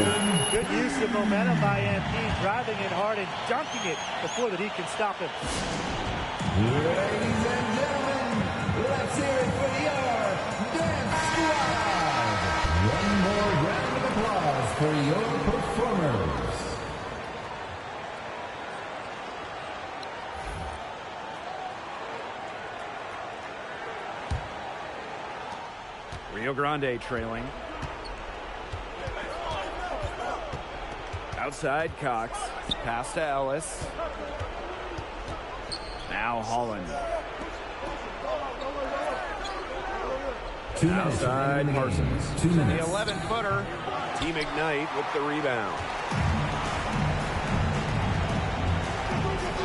Good use of momentum by MP, driving it hard and dunking it before the D can stop him. Ladies and gentlemen, let's hear it for your dance squad. One more round of applause for your performers. Rio Grande trailing. Outside Cox. Pass to Ellis. Now Holland. Outside Parsons. 2 The minutes. 11-footer. Team Ignite with the rebound.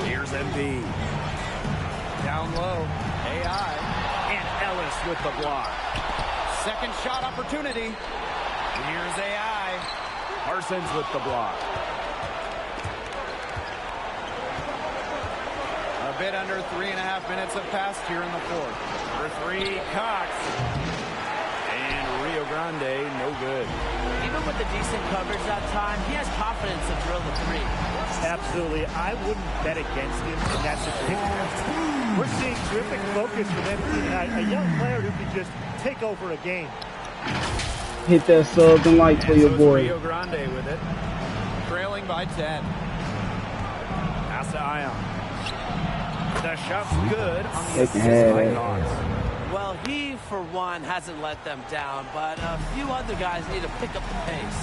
Here's MP. Down low. AI. And Ellis with the block. Second shot opportunity. Here's AI. Parsons with the block. A bit under 3.5 minutes have passed here in the fourth. For three, Cox. And Rio Grande, no good. Even with the decent coverage that time, he has confidence to drill the three. Absolutely. I wouldn't bet against him in that situation. We're seeing terrific focus from MP tonight. A young player who can just take over a game. Hit that sub and like for your boy. Rio Grande with it. Trailing by 10. Pass to Ion. The shot's good on the They can assist have by it. Cox. Well, he, for one, hasn't let them down, but a few other guys need to pick up the pace.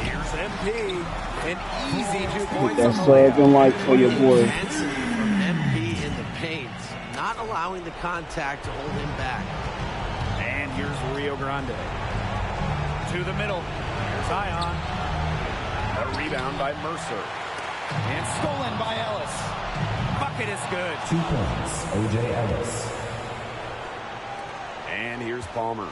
Here's MP. An easy 2 Hit points that on the sub layup. and like for your boy. Intensity from MP in the paint, not allowing the contact to hold him back. And here's Rio Grande. To the middle. Here's Ion. A rebound by Mercer. And stolen by Ellis. Bucket is good. 2 points. O.J. Ellis. And here's Palmer.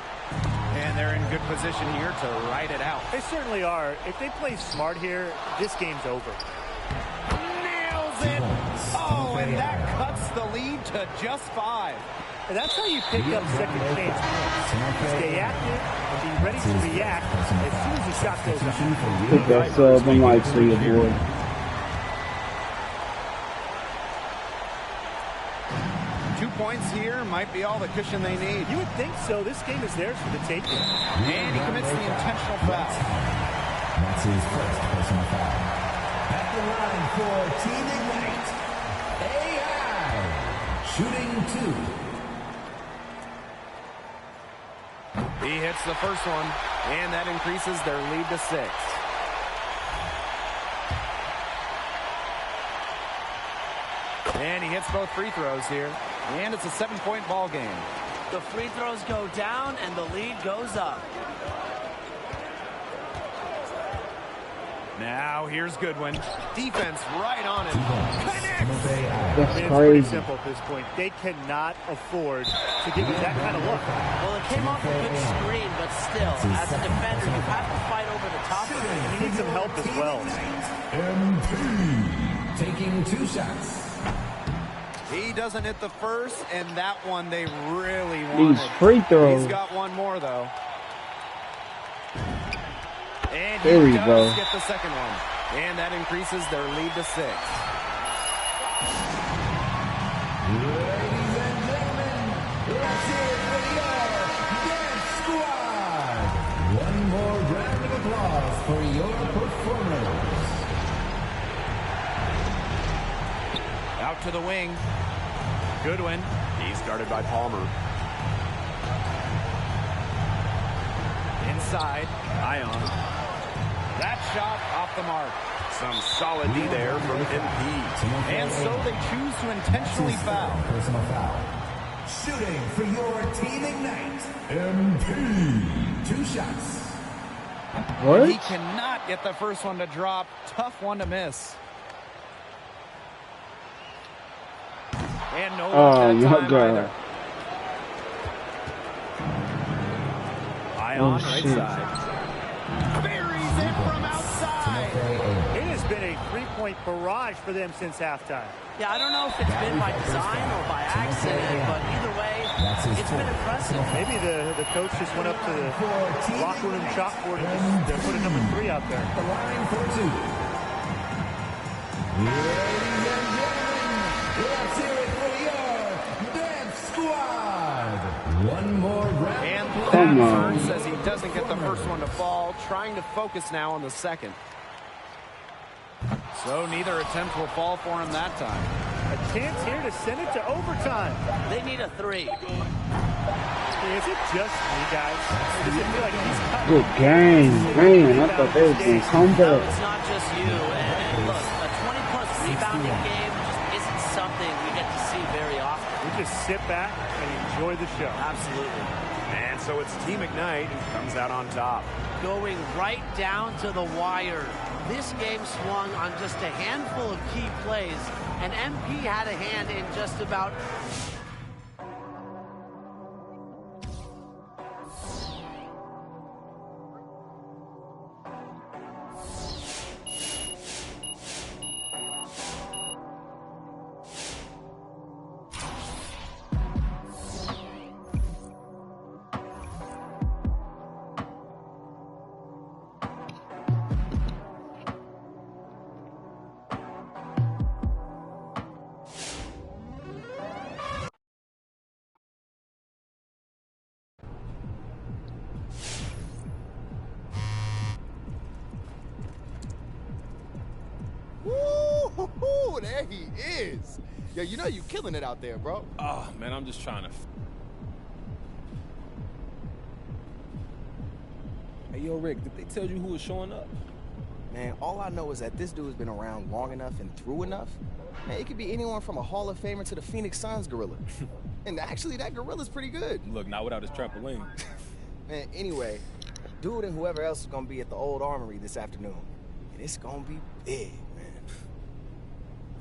And they're in good position here to ride it out. They certainly are. If they play smart here, this game's over. Nails it. Oh, and that cuts the lead to just 5. And that's how you pick up second chance points. Stay active and be ready to react as soon as the shot goes up. Hit that sub and like for your boy. 2 points here might be all the cushion they need. You would think so. This game is theirs for the taking. And he commits the intentional foul. That's his first personal foul. At the line for Team Ignite, AI. Shooting 2. He hits the first one, and that increases their lead to 6. And he hits both free throws here, and it's a 7-point ball game. The free throws go down and the lead goes up. Now here's Goodwin. Defense right on it. Connects. That's It's pretty crazy. simple at this point. They cannot afford to give you that kind of look. Well, it came off a good screen, but still, as a defender, you have to fight over the top of it. You need some help as well. MP taking 2 shots. He doesn't hit the first, and that one they really wanted. These free throws. He's got one more, though. And There we he does go. get the second one. And that increases their lead to 6. Ladies and gentlemen, let's hear it for your dance squad. One more round of applause for your performers. Out to the wing. Goodwin. He's guarded by Palmer. Inside. Ion. That shot off the mark. Some solid D there from MP. And so they choose to intentionally foul. Personal foul. Shooting for your Team Ignite, MP. 2 shots. What? He cannot get the first one to drop. Tough one to miss. And no luck that time either. Ion right side. Buries it from outside. It has been a three-point barrage for them since halftime. Yeah, I don't know if it's been by design or by accident, but either way, it's been impressive. Maybe the coach just went up to the locker room chalkboard and just put a number 3 out there. The line for 2. Ladies and gentlemen, let's hear it for your Death Squad. One more round. And Come on. Blackburn says he doesn't get the first one to fall, trying to focus now on the second. So neither attempt will fall for him that time. A chance here to send it to overtime. They need a 3. Is it just me, guys? Does it feel like he's cut? Good game, man. I thought they was going to come No, back. it's not just you. And look, a 20-plus rebounding game just isn't something we get to see very often. We just sit back and enjoy the show. Absolutely. And so it's Team Ignite who comes out on top. Going right down to the wire. This game swung on just a handful of key plays, and MP had a hand in just about... Woo-hoo-hoo, there he is. Yo, you know you killing it out there, bro. Oh, man, I'm just trying to... Hey, yo, Rick, did they tell you who was showing up? Man, all I know is that this dude's been around long enough and through enough. Man, it could be anyone from a Hall of Famer to the Phoenix Suns gorilla. And actually, that gorilla's pretty good. Look, not without his trampoline. Man, anyway, dude and whoever else is gonna be at the old armory this afternoon. And it's gonna be big, man.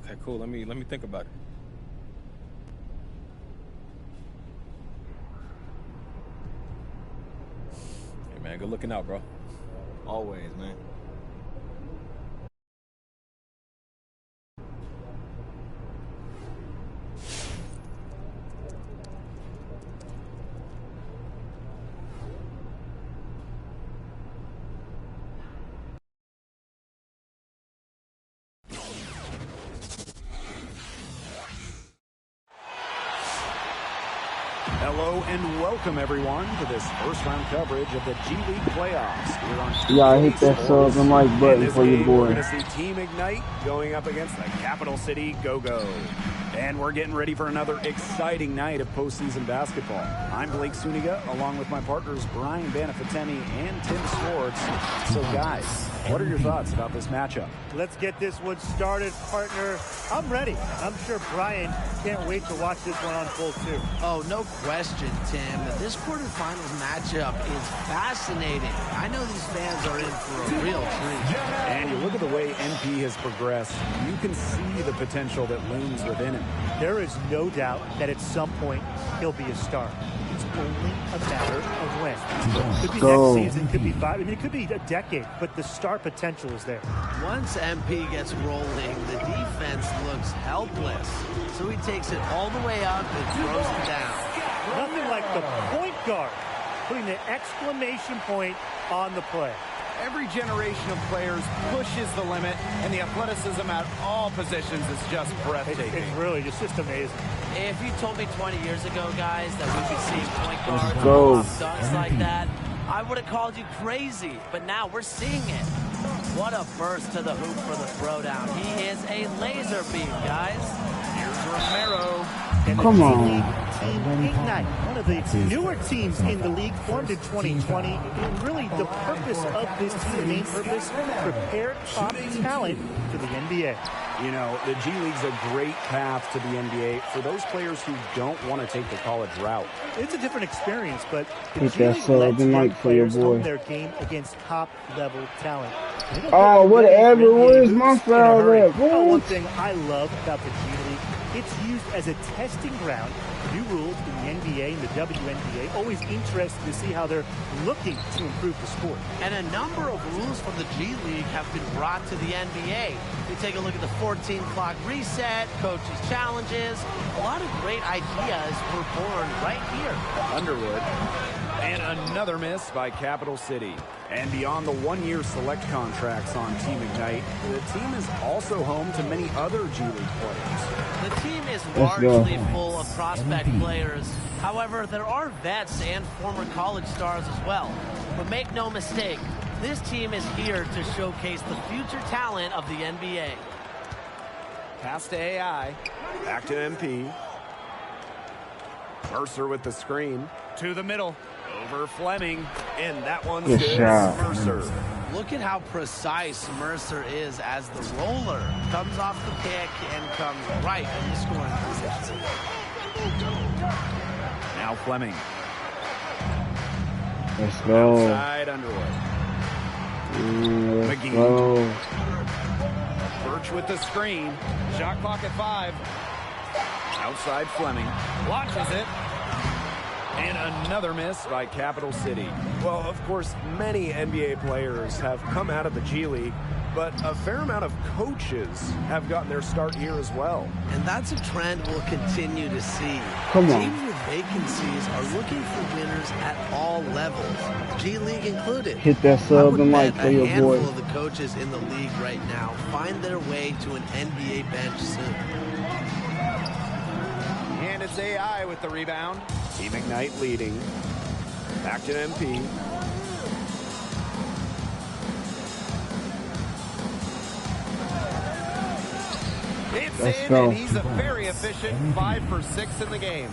Okay, cool. Let me think about it. Hey, man, good looking out, bro. Always, man. Hello and welcome everyone to this first round coverage of the G League playoffs here on Y'all hit that sub and like button for your boy. We're going to see Team Ignite going up against the Capital City Go-Go. And we're getting ready for another exciting night of postseason basketball. I'm Blake Suniga, along with my partners Brian Banafiteni and Tim Swartz. So guys, what are your thoughts about this matchup? Let's get this one started, partner. I'm ready. I'm sure Brian can't wait to watch this one unfold too. Oh, no question, Tim. This quarterfinals matchup is fascinating. I know these fans are in for a real treat. And you look at the way NP has progressed, you can see the potential that looms within him. There is no doubt that at some point he'll be a star. It's only a matter of when. Could be next season, could be 5. I mean, it could be a decade, but the star potential is there. Once MP gets rolling, the defense looks helpless. So he takes it all the way up and throws it down. Nothing like the point guard putting the exclamation point on the play. Every generation of players pushes the limit, and the athleticism at all positions is just breathtaking. It's really just amazing. If you told me 20 years ago, guys, that we'd be seeing point guards go. and dunks like that, I would have called you crazy. But now we're seeing it. What a burst to the hoop for the throwdown. He is a laser beam, guys. Here's Romero. And Come on. Team Ignite, one of the newer teams in the league, formed in 2020. And really, the purpose of this team, the main purpose, prepare top talent for the NBA. You know, the G League's a great path to the NBA for those players who don't want to take the college route. It's a different experience, but the Hit G that League sub lets and young like for your players hone boy. their game against top-level talent. They don't Oh, get whatever. ready for Where's NBA my hoops in a foul hurry. at? Oh, one What? thing I love about the G League, it's used as a testing ground. New rules in the NBA and the WNBA. Always interested to see how they're looking to improve the sport. And a number of rules from the G League have been brought to the NBA. We take a look at the 14-clock reset, coaches' challenges. A lot of great ideas were born right here. Underwood. And another miss by Capital City. And beyond the one-year select contracts on Team Ignite, the team is also home to many other G League players. The team is Let's go. largely full of prospect players. However, there are vets and former college stars as well. But make no mistake, this team is here to showcase the future talent of the NBA. Pass to AI. Back to MP. Mercer with the screen. To the middle. Over Fleming. And that one's Good good. shot. Mercer. Look at how precise Mercer is as the roller comes off the pick and comes right in the scoring position. Now Fleming. Let's go. Outside Underwood. Let's McGee. go. Birch with the screen. Shot clock at 5. Outside Fleming. Launches it. And another miss by Capital City. Well, of course, many NBA players have come out of the G League, but a fair amount of coaches have gotten their start here as well. And that's a trend we'll continue to see. Come on. Teams with vacancies are looking for winners at all levels, G League included. Hit that I sub would and bet like for a your handful boy. of the coaches in the league right now find their way to an NBA bench soon. And it's AI with the rebound. Team Ignite leading. Back to MP. It's Let's in, go. and he's a very efficient 5 for 6 in the game.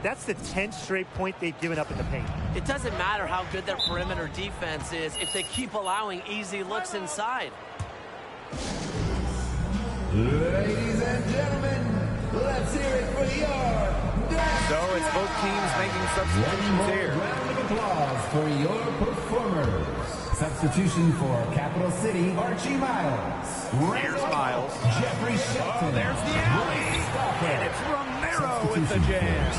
That's the 10th straight point they've given up in the paint. It doesn't matter how good their perimeter defense is if they keep allowing easy looks inside. Ladies and gentlemen, let's hear it for your So it's both teams making substitutions here. round of applause for your performers. Substitution for Capital City, Archie Miles. Here's Miles. Jeffrey Shelton. There's the alley. And it's Romero with the jam.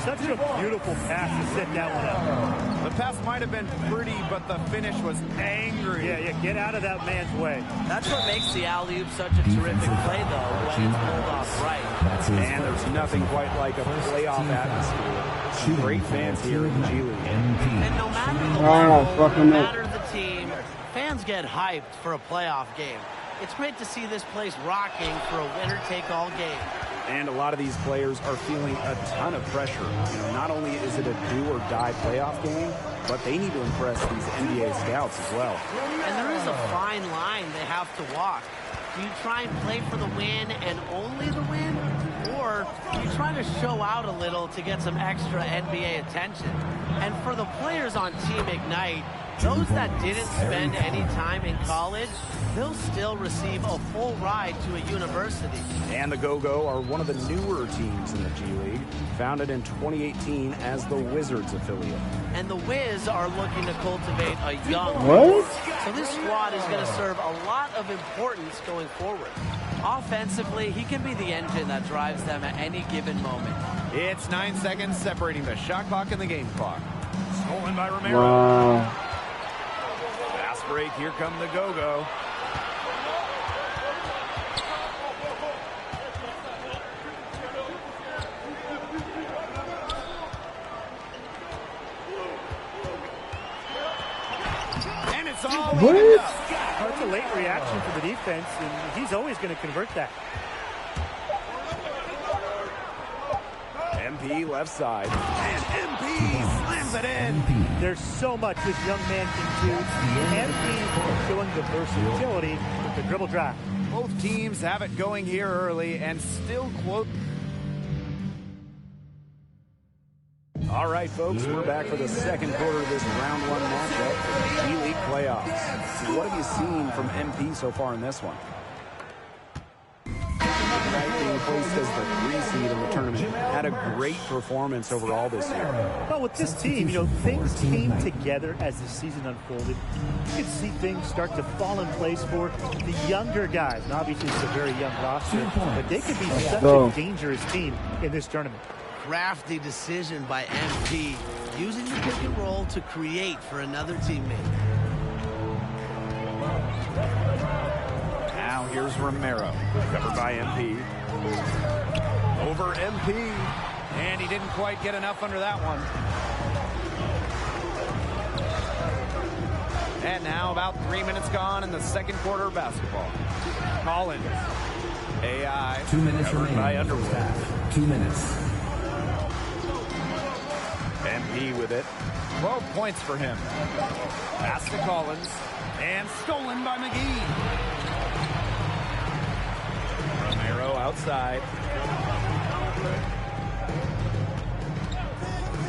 Such a beautiful pass to set that one up. The pass might have been pretty, but the finish was angry. Yeah, get out of that man's way. That's what makes the alley-oop such a terrific play, though, when it's pulled off right. And there's nothing quite like a playoff atmosphere. Some great fans here in the G League. And no matter the Ah, level, fucking no up. matter the team, fans get hyped for a playoff game. It's great to see this place rocking for a winner-take-all game. And a lot of these players are feeling a ton of pressure. You know, not only is it a do-or-die playoff game, but they need to impress these NBA scouts as well. And there is a fine line they have to walk. Do you try and play for the win and only the win? Or do you try to show out a little to get some extra NBA attention? And for the players on Team Ignite, those that didn't spend any time in college, they'll still receive a full ride to a university. And the Go-Go are one of the newer teams in the G League, founded in 2018 as the Wizards affiliate. And the Wiz are looking to cultivate a young What? core. So this squad is going to serve a lot of importance going forward. Offensively, he can be the engine that drives them at any given moment. It's 9 seconds separating the shot clock and the game clock. Stolen by Romero. Wow. Fast break, here come the Go-Go. And it's all What? evened up. That's a late reaction for the defense, and he's always going to convert that. MP left side. And MP slams it in. There's so much this young man can do, and he's showing the versatility with the dribble drive. Both teams have it going here early and still close. All right, folks, we're back for the second quarter of this round one matchup for the G League playoffs. So what have you seen from MP so far in this one? placed as the 3 seed in the tournament. Had a great performance overall this year. Well, with this team, things came together as the season unfolded. You could see things start to fall in place for the younger guys. And obviously, it's a very young roster, but they could be such a dangerous team in this tournament. Crafty decision by MP, using the pick and roll to create for another teammate. Now here's Romero, covered by MP. Over MP, and he didn't quite get enough under that one. And now about 3 minutes gone in the second quarter of basketball. Collins, AI, 2 minutes covered remaining. by Underwood. 2 minutes. MP with it. 12 points for him. Pass to Collins. And stolen by McGee. Romero outside.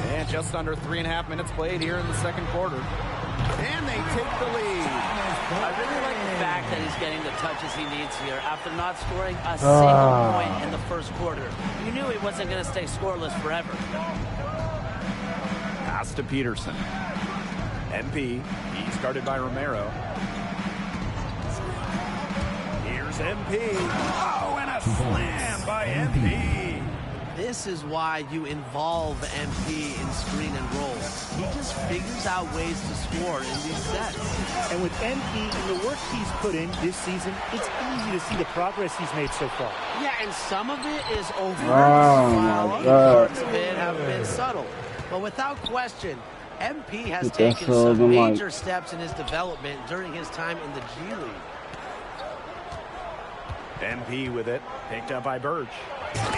And just under 3.5 minutes played here in the second quarter. And they take the lead. I really like the fact that he's getting the touches he needs here after not scoring a single point in the first quarter. You knew he wasn't going to stay scoreless forever. Pass to Peterson. MP. He's guarded by Romero. Here's MP. Oh, and a slam by MP. This is why you involve MP in screen and roll. He just figures out ways to score in these sets. And with MP and the work he's put in this season, it's easy to see the progress he's made so far. Yeah, and some of it is overt, Oh, while my other God. parts of it have been subtle. But without question, MP has It's taken also some the major steps in his development during his time in the G League. MP with it. Picked up by Birch.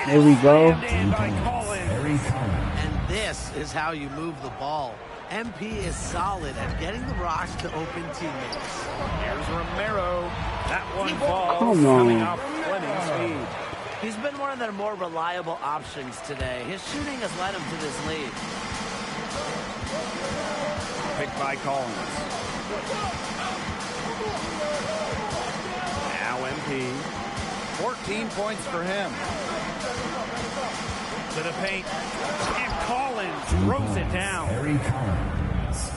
There we go. And by Collins. And this is how you move the ball. MP is solid at getting the rocks to open teammates. Here's Romero. That one falls. Come on. Coming off Fleming's feed. He's been one of their more reliable options today. His shooting has led him to this lead. Picked by Collins. Now MP. 14 points for him. To the paint. And Collins throws it down. Harry Collins.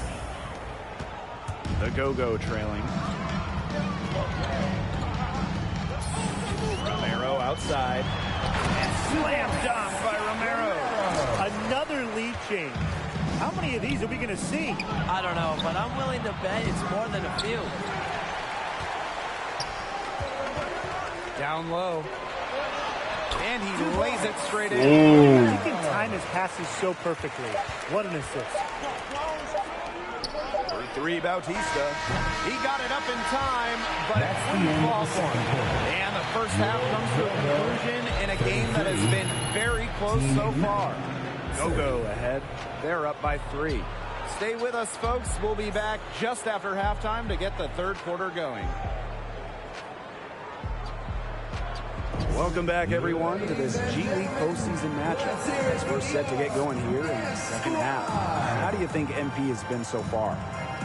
The go-go trailing. Romero outside. And slam dunk by Romero. Another lead change. How many of these are we going to see? I don't know, but I'm willing to bet it's more than a few. Down low. And he lays it straight in. He can time his passes so perfectly. What an assist. For 3, Bautista. He got it up in time, but it wouldn't fall for him. And the first half comes to a conclusion in a game that has been very close so far. Go-go ahead. They're up by 3. Stay with us, folks. We'll be back just after halftime to get the third quarter going. Welcome back, everyone, to this G League postseason matchup as we're set to get going here in the second half. How do you think MP has been so far?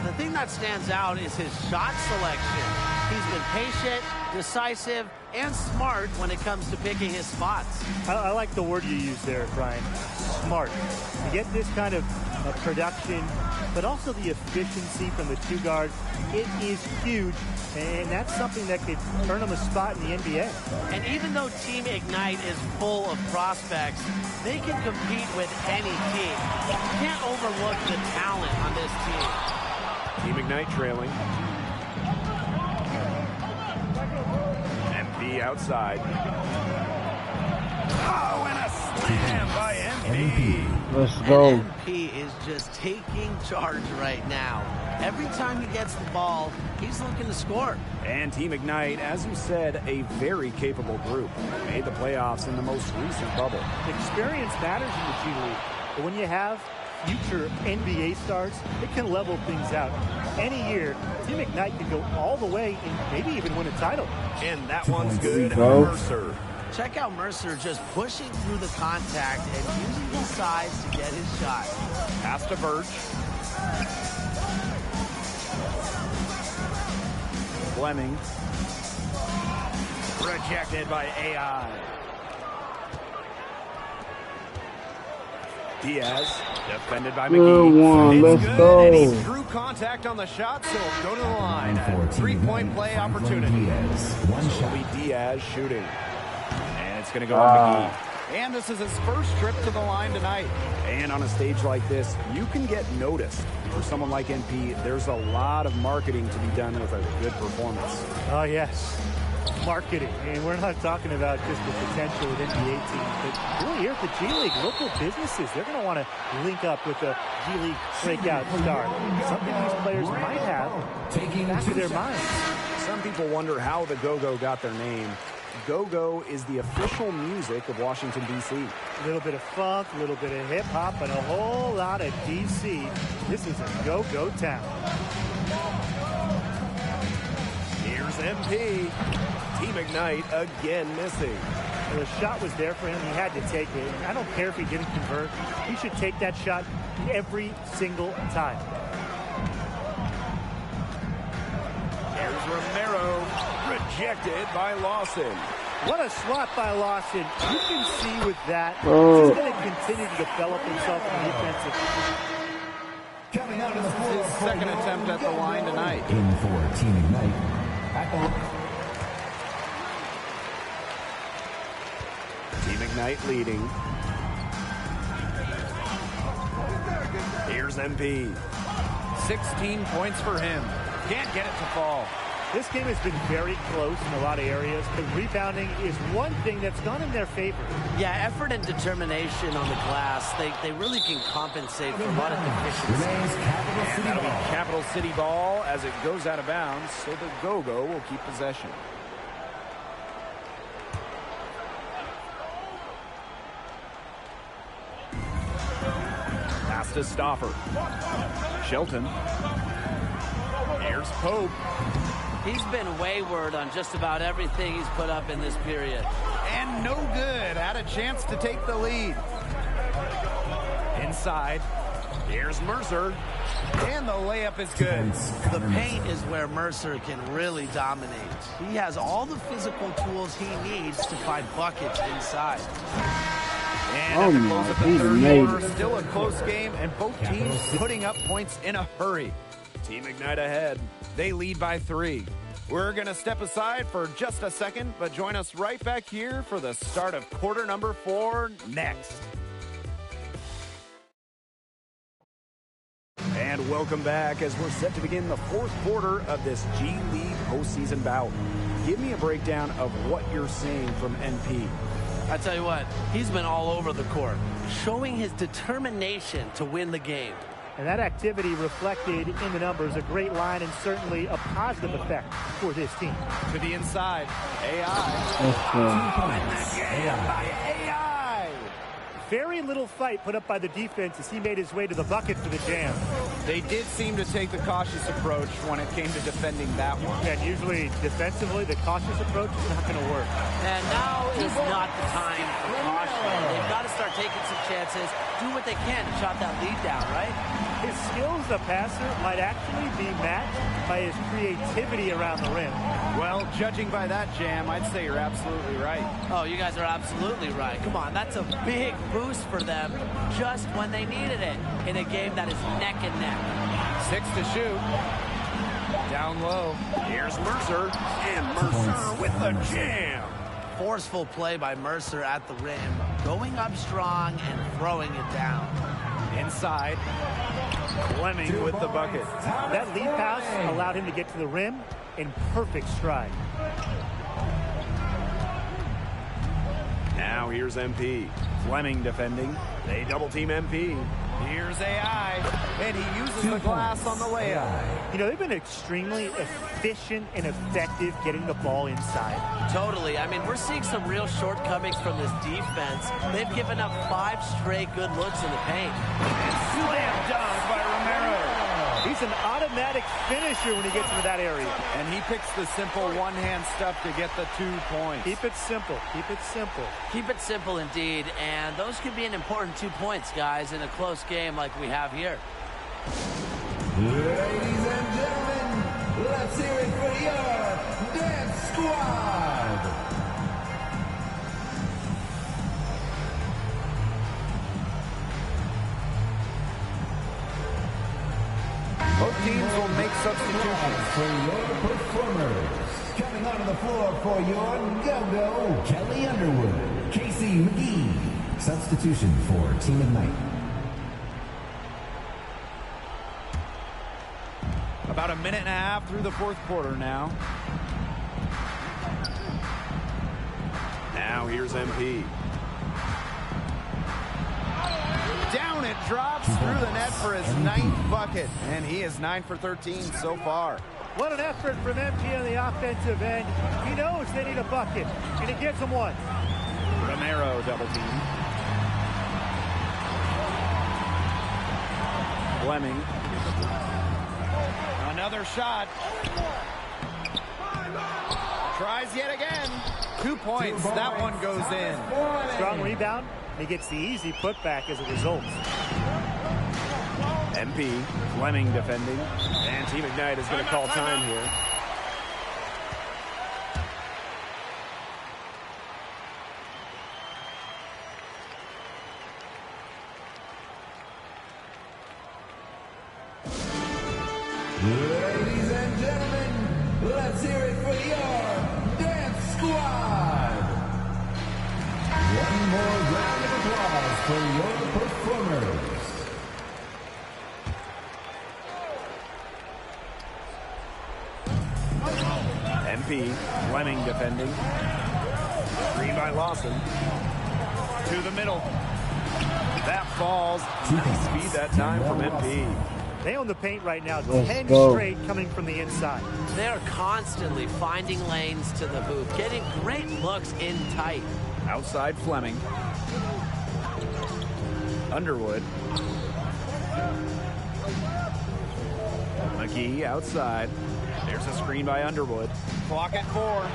The thing that stands out is his shot selection. He's been patient, decisive, and smart when it comes to picking his spots. I like the word you used there, Brian. Smart. To get this kind of production, but also the efficiency from the 2 guards, it is huge. And that's something that could earn him a spot in the NBA. And even though Team Ignite is full of prospects, they can compete with any team. You can't overlook the talent on this team. Team Ignite trailing. MP outside. Oh, and a slam by MP. Let's go. And MP is just taking charge right now. Every time he gets the ball, he's looking to score. And Team Ignite, as you said, a very capable group. Made the playoffs in the most recent bubble. Experience matters in the G League, but when you have future NBA stars, it can level things out. Any year, Team Ignite can go all the way and maybe even win a title. And that one's good. Go. Mercer. Check out Mercer just pushing through the contact and using his size to get his shot. Pass to Birch. Fleming. Rejected by AI. Diaz, defended by Good McGee. one. It's Let's good, go. and he drew contact on the shot, so he'll go to the line. A three-point play opportunity. So it'll be Diaz shooting. And it's going to go on McGee. And this is his first trip to the line tonight. And on a stage like this, you can get noticed. For someone like NP, there's a lot of marketing to be done with a good performance. Oh, yes. Marketing. And we're not talking about just the potential with NBA teams, but really here at the G League, local businesses, they're going to want to link up with a G League breakout star. Something these players might have back to their minds. Some people wonder how the Go-Go got their name. Go-Go is the official music of Washington, D.C. A little bit of funk, a little bit of hip-hop, and a whole lot of D.C. This is a go-go town. Here's MP. Team Ignite again missing. The shot was there for him. He had to take it. I don't care if he didn't convert. He should take that shot every single time. There's Romero. Rejected by Lawson. What a swat by Lawson. You can see with that, he's going to continue to develop himself in the defensive. Coming out of the His second attempt at the line tonight. In for Team Ignite. Team Ignite leading. Here's MP. 16 points for him. Can't get it to fall. This game has been very close in a lot of areas, but rebounding is one thing that's gone in their favor. Yeah, effort and determination on the glass, they really can compensate for a lot of deficiencies. And that'll be Capital City ball as it goes out of bounds, so the Go-Go will keep possession. Pass to Stoffer. Shelton. Here's Pope. He's been wayward on just about everything he's put up in this period. And no good. Had a chance to take the lead. Inside. Here's Mercer. And the layup is good. The paint is where Mercer can really dominate. He has all the physical tools he needs to find buckets inside. And at the close of the third quarter, still a close game, and both teams putting up points in a hurry. Team Ignite ahead. They lead by 3. We're going to step aside for just a second, but join us right back here for the start of quarter number 4 next. And welcome back as we're set to begin the fourth quarter of this G League postseason bout. Give me a breakdown of what you're seeing from NP. I tell you what, he's been all over the court, showing his determination to win the game. And that activity reflected in the numbers, a great line and certainly a positive effect for this team. To the inside, AI. Very little fight put up by the defense as he made his way to the bucket for the jam. They did seem to take the cautious approach when it came to defending that one. And usually defensively, the cautious approach is not going to work. And now is not the time for caution. They've got to start taking some chances, do what they can to shut that lead down, right? His skills, the passer, might actually be matched by his creativity around the rim. Well, judging by that, Jam, I'd say you're absolutely right. Oh, you guys are absolutely right. Come on, that's a big boost for them just when they needed it in a game that is neck and neck. 6 to shoot. Down low. Here's Mercer. And Mercer with the jam. Forceful play by Mercer at the rim, going up strong and throwing it down. Inside. Fleming with the bucket. That lead pass allowed him to get to the rim in perfect stride. Now here's MP. Fleming defending. They double team MP. Here's AI, and he uses the glass on the layup. You know, they've been extremely efficient and effective getting the ball inside. Totally. I mean, we're seeing some real shortcomings from this defense. They've given up 5 straight good looks in the paint. Slam dunk by Romero. He's an automatic finisher when he gets into that area. And he picks the simple one-hand stuff to get the 2 points. Keep it simple. Keep it simple. Keep it simple indeed. And those could be an important 2 points, guys, in a close game like we have here. Ladies and gentlemen, let's hear it for your Dance Squad. teams will make substitutions. For your performers, coming onto the floor for your go-go, Kelly Underwood, Casey McGee. Substitution for Team Ignite. About a minute and a half through the fourth quarter now. Now here's MP. Down it drops through the net for his 9th bucket. And he is 9 for 13 so far. What an effort from MP on the offensive end. He knows they need a bucket, and he gets them one. Romero double team. Fleming. Another shot. Tries yet again. 2 points. That one goes in. Strong rebound. He gets the easy putback as a result. MP, Fleming defending. And Team Ignite is going to call time here. Ladies and gentlemen, let's hear it for your dance squad. One more round of applause for your performers. MP, Fleming defending. Screen by Lawson. To the middle. That falls. Nice speed that time from MP. They own the paint right now. Let's 10 go. straight coming from the inside. They're constantly finding lanes to the hoop, getting great looks in tight. Outside Fleming. Underwood. McGee outside. There's a screen by Underwood. Clock at 4.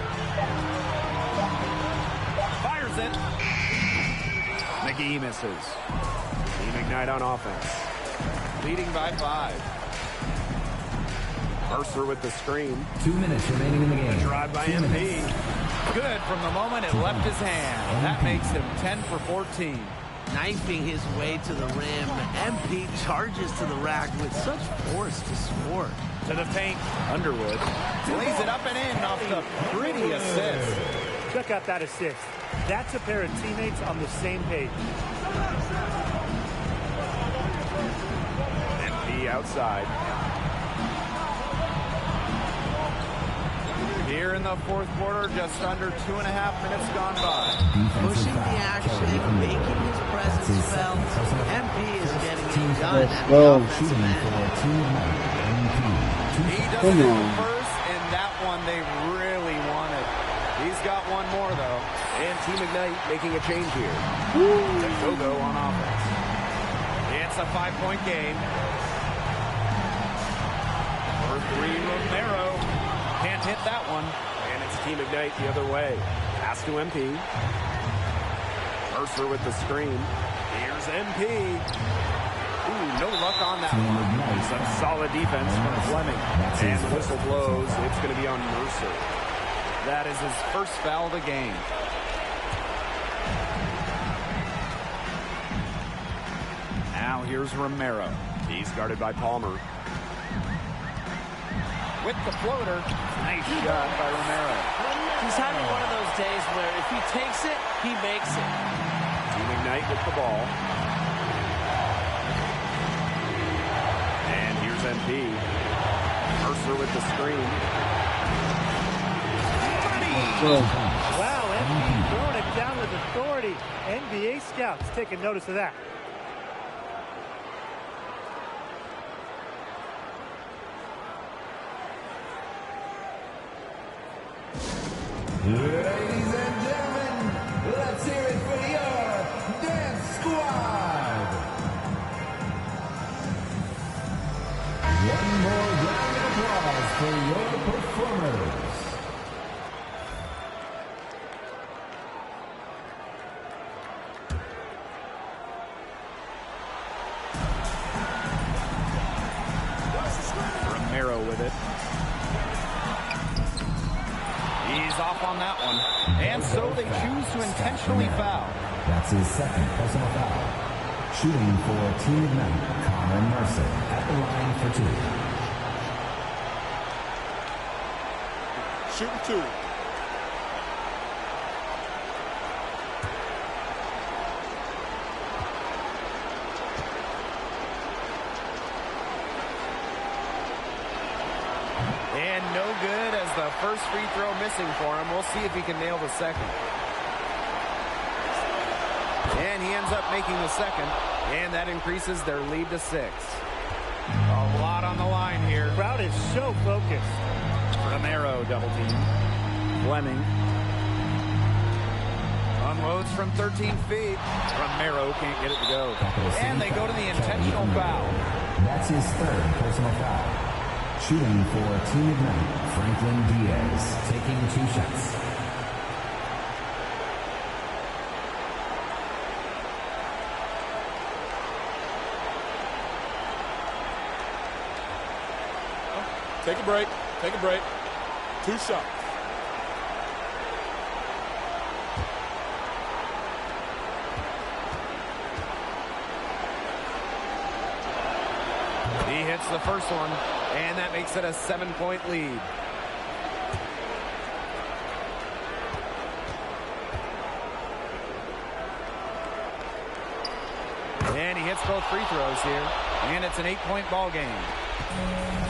Fires it. McGee misses. Team Ignite on offense. Leading by 5. Mercer with the screen. 2 minutes remaining in the game. Drive by MP. Good from the moment it left his hand. That makes him 10 for 14. Knifing his way to the rim, MP charges to the rack with such force to score. To the paint, Underwood lays it up and in off the pretty assist. Check out that assist. That's a pair of teammates on the same page. MP outside. Here in the fourth quarter, just under 2.5 minutes gone by. Pushing the action, making his presence felt. MP is getting it done Let's at go. the offensive end. He doesn't go first, and that one they really wanted. He's got one more, though. And Team Ignite making a change here. Go on offense. It's a 5-point game. For 3, Romero. Can't hit that one. And it's Team Ignite the other way. Pass to MP. Mercer with the screen. Here's MP. Ooh, no luck on that one. Some solid defense from Fleming. And the whistle blows. It's going to be on Mercer. That is his first foul of the game. Now here's Romero. He's guarded by Palmer. With the floater. Nice shot by Romero. He's having one of those days where if he takes it, he makes it. Team Ignite with the ball. And here's MP. Mercer with the screen. Wow, MP throwing it down with authority. NBA scouts taking notice of that. Ladies and gentlemen, let's hear it for your dance squad. One more round of applause for your performers. Romero with it. He's off on that one. And so they choose to intentionally foul. That's his second personal foul. Shooting for Team Ignite, Connor Mercer at the line for 2. Shooting 2. And no good as the first free throw missing for him. We'll see if he can nail the second. And he ends up making the second, and that increases their lead to 6. A lot on the line here. Crowd is so focused. Romero double team. Fleming unloads from 13 feet. Romero can't get it to go. And they go to the intentional foul. That's his third personal foul. Shooting for Team Ignite, Franklin Diaz, taking 2 shots. Take a break. Take a break. 2 shots. He hits the first one, and that makes it a 7-point lead. And he hits both free throws here, and it's an 8-point ball game.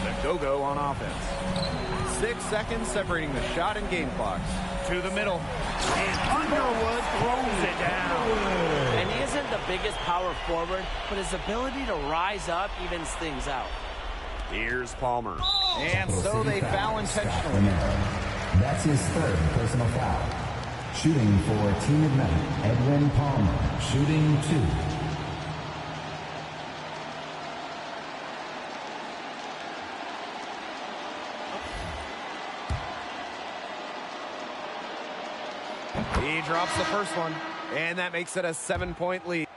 The go-go on offense. 6 seconds separating the shot and game clocks. To the middle. And Underwood throws it down. And he isn't the biggest power forward, but his ability to rise up evens things out. Here's Palmer. And so they foul intentionally. That's his third personal foul. Shooting for Team Ignite, Edwin Palmer, shooting 2. He drops the first one, and that makes it a 7-point lead.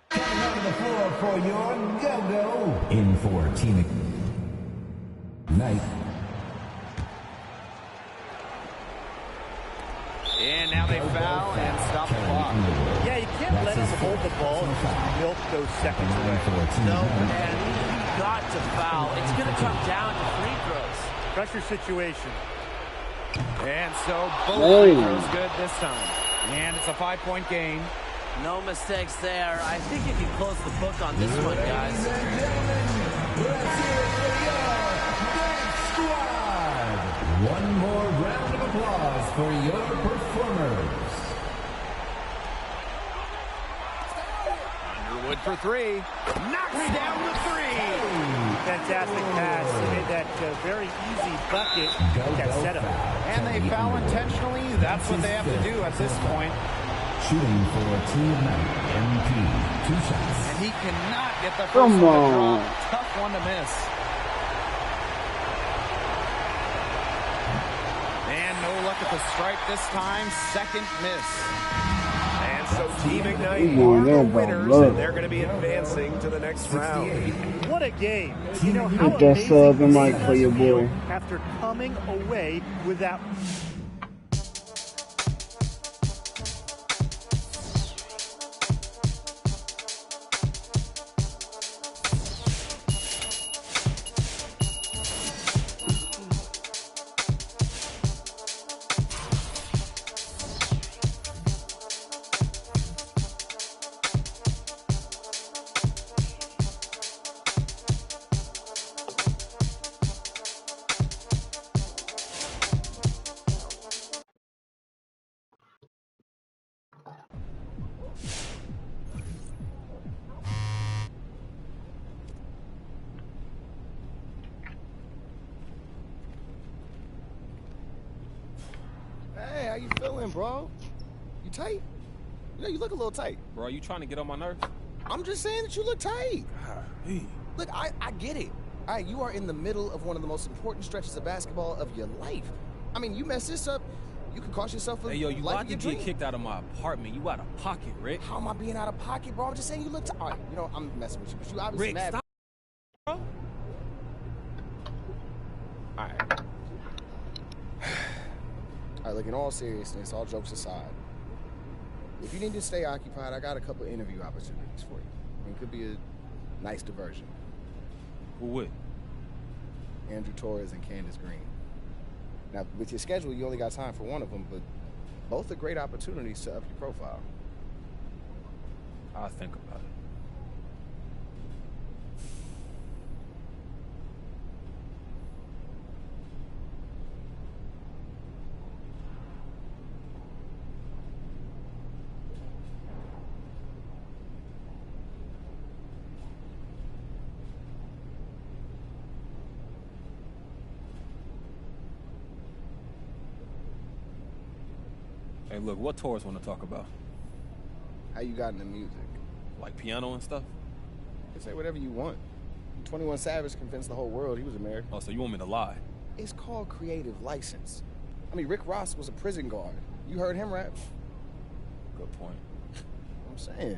Coming onto the floor for your go-go. In for Team Ignite. And now they foul and stop the clock. Yeah, you can't let him hold the ball and just milk those seconds away. No, and you got to foul. It's going to come down to free throws. Pressure situation. And so both free throws good this time. And it's a 5-point game. No mistakes there. I think you can close the book on this one, guys. Ladies and gentlemen, let's hear it for your Dance Squad. One more round of applause for your performers. Underwood for 3. Knocks down the 3. Fantastic pass. He made that very easy bucket. That setup. And they foul intentionally. That's what they have to do at this point. Shooting for Team Ignite, MP, 2 shots. And he cannot get the first Come one to on. drop. Tough one to miss. And no luck at the stripe this time. Second miss. And so Team Ignite are the winners, and they're going to be advancing to the next round. What a game. You know how Hit that amazing sub and this mic for your must feel boy. after coming away with that. Hey, how you feeling, bro? You tight? You know, you look a little tight. Bro, you trying to get on my nerves? I'm just saying that you look tight. Hey. Look, I get it. All right, you are in the middle of one of the most important stretches of basketball of your life. I mean, you mess this up, you could cost yourself a Hey, yo, you life about of to your get dream. kicked out of my apartment. You out of pocket, Rick. How am I being out of pocket, bro? I'm just saying you look tight. All right, you know, I'm messing with you, but you obviously Rick, mad. stop, bro. All right. All right, look, in all seriousness, all jokes aside, if you need to stay occupied, I got a couple interview opportunities for you. I mean, it could be a nice diversion. Who would? Andrew Torres and Candace Green. Now, with your schedule, you only got time for one of them, but both are great opportunities to up your profile. I'll think about it. Hey, look, what tourists want to talk about? How you got into music? Like piano and stuff? You can say whatever you want. 21 Savage convinced the whole world he was American. Oh, so you want me to lie? It's called creative license. I mean, Rick Ross was a prison guard. You heard him rap? Good point. I'm saying.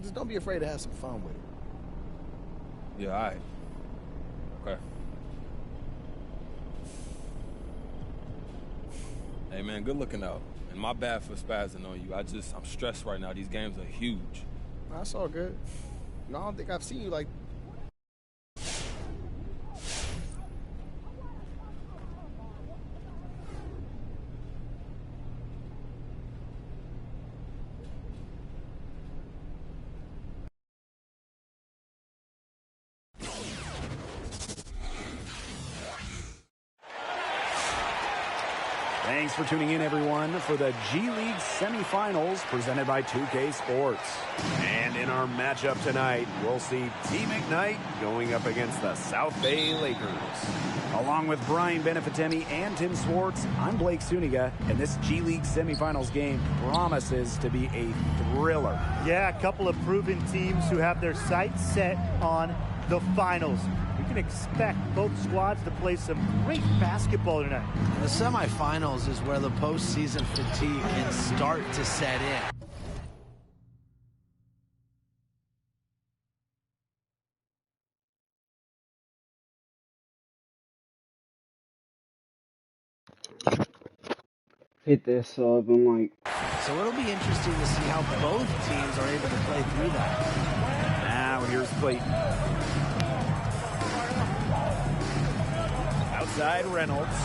Just don't be afraid to have some fun with it. Yeah, all right. Okay. Hey, man, good looking out. And my bad for spazzing on you. I'm stressed right now. These games are huge. That's all good. You know, I don't think I've seen you like... Thanks for tuning in, everyone, for the G League semifinals presented by 2K Sports. And in our matchup tonight, we'll see Team Ignite going up against the South Bay Lakers. Along with Brian Benefitemi and Tim Swartz, I'm Blake Suniga, and this G League semifinals game promises to be a thriller. Yeah, a couple of proven teams who have their sights set on the finals. We can expect both squads to play some great basketball tonight. The semifinals is where the postseason fatigue can start to set in. Hit that sub, I'm like... So it'll be interesting to see how both teams are able to play through that. Now here's Clayton. Outside Reynolds.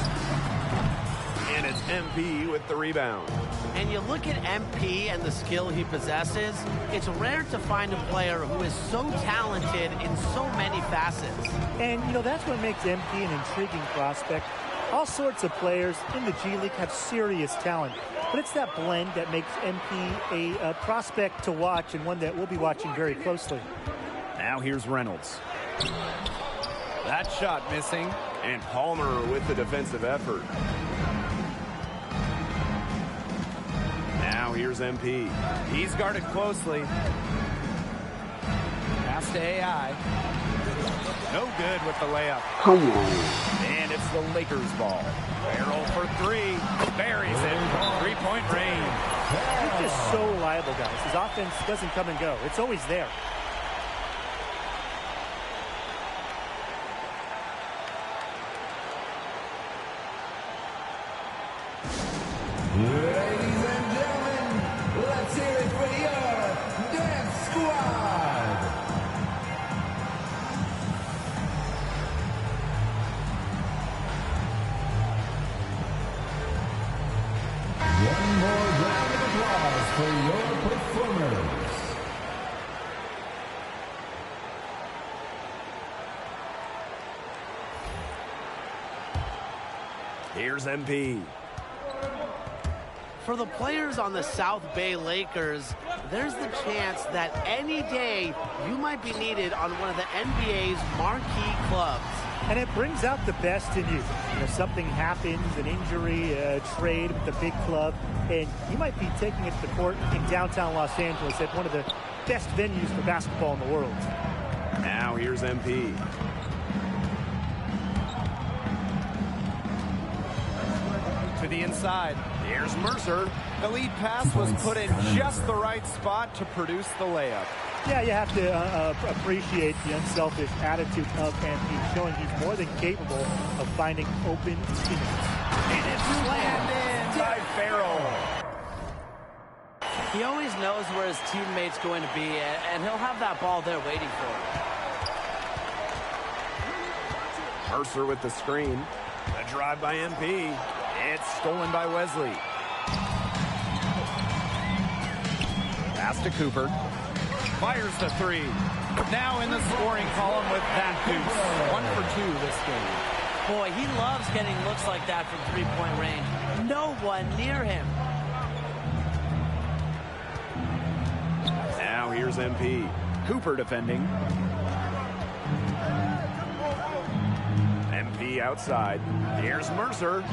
And it's MP with the rebound. And you look at MP and the skill he possesses, it's rare to find a player who is so talented in so many facets. And, you know, that's what makes MP an intriguing prospect. All sorts of players in the G League have serious talent, but it's that blend that makes MP a prospect to watch and one that we'll be watching very closely. Now here's Reynolds. That shot missing. And Palmer with the defensive effort. Now here's MP. He's guarded closely. Pass to AI. No good with the layup. Come on. And it's the Lakers ball. Barrel for three. Buries it. Three-point range. He's just so reliable, guys. His offense doesn't come and go. It's always there. Ladies and gentlemen, let's hear it for your Dance Squad. One more round of applause for your performers. Here's MP. For the players on the South Bay Lakers, there's the chance that any day you might be needed on one of the NBA's marquee clubs. And it brings out the best in you. You know, something happens, an injury, a trade with the big club, and you might be taking it to the court in downtown Los Angeles at one of the best venues for basketball in the world. Now here's MP. To the inside. Here's Mercer. The lead pass was put in just the right spot to produce the layup. Yeah, you have to appreciate the unselfish attitude of MP, showing he's more than capable of finding open teammates. And it's slammed in by Farrell. He always knows where his teammate's going to be, and he'll have that ball there waiting for him. Mercer with the screen. A drive by MP. It's stolen by Wesley. Pass to Cooper. Fires the three. Now in the scoring column with that deuce. 1 for 2 this game. Boy, he loves getting looks like that from three-point range. No one near him. Now here's MP. Cooper defending. MP outside. Here's Mercer.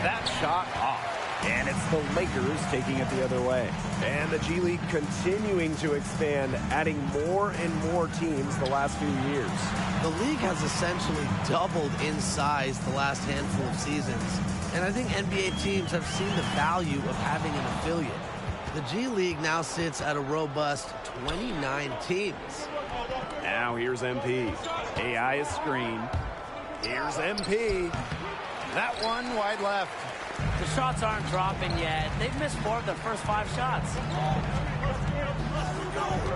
That shot off. And it's the Lakers taking it the other way. And the G League continuing to expand, adding more and more teams the last few years. The league has essentially doubled in size the last handful of seasons. And I think NBA teams have seen the value of having an affiliate. The G League now sits at a robust 29 teams. Now here's MP. AI is screen. Here's MP. That one wide left. The shots aren't dropping yet. They've missed 4 of their first 5 shots.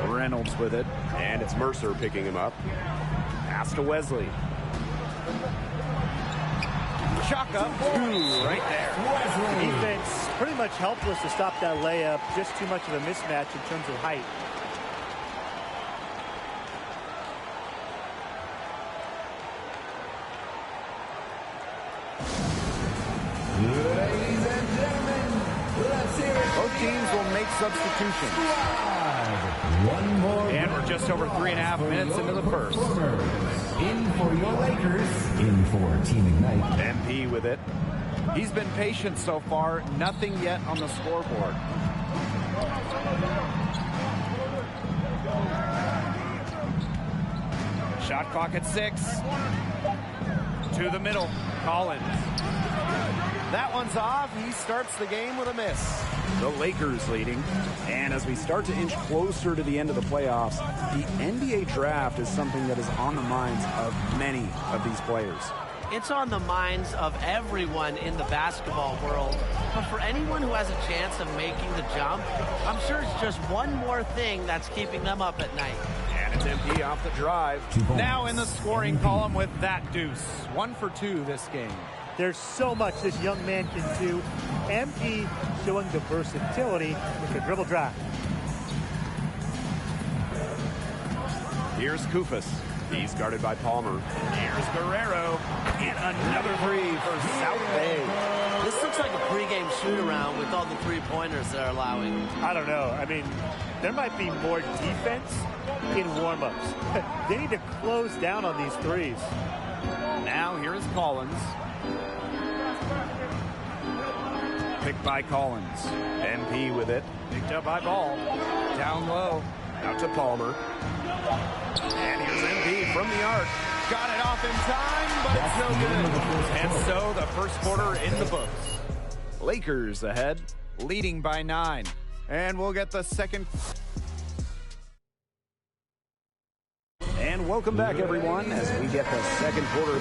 Reynolds with it. And it's Mercer picking him up. Pass to Wesley. Chalk up 2 right there. Defense pretty much helpless to stop that layup. Just too much of a mismatch in terms of height. Ladies and gentlemen, let's hear it. Both teams will make substitutions. One more. And we're just over 3.5 minutes into the first. In for your Lakers. In for Team Ignite. MP with it. He's been patient so far. Nothing yet on the scoreboard. Shot clock at 6. To the middle. Collins. That one's off. He starts the game with a miss. The Lakers leading. And as we start to inch closer to the end of the playoffs, the NBA draft is something that is on the minds of many of these players. It's on the minds of everyone in the basketball world. But for anyone who has a chance of making the jump, I'm sure it's just one more thing that's keeping them up at night. And it's MP off the drive. Now in the scoring column with that deuce. 1 for 2 this game. There's so much this young man can do. MP showing the versatility with the dribble drive. Here's Kufas. He's guarded by Palmer. Here's Guerrero. And another 3 for South Bay. This looks like a pregame shoot-around with all the three-pointers they're allowing. I don't know. I mean, there might be more defense in warm-ups. They need to close down on these threes. Now here is Collins. Picked by Collins. MP with it. Picked up by Ball. Down low. Out to Palmer. And here's MP from the arc. Got it off in time, but it's no good. And so the first quarter in the books. Lakers ahead, leading by 9. And we'll get the second. And welcome back, everyone, as we get the second quarter.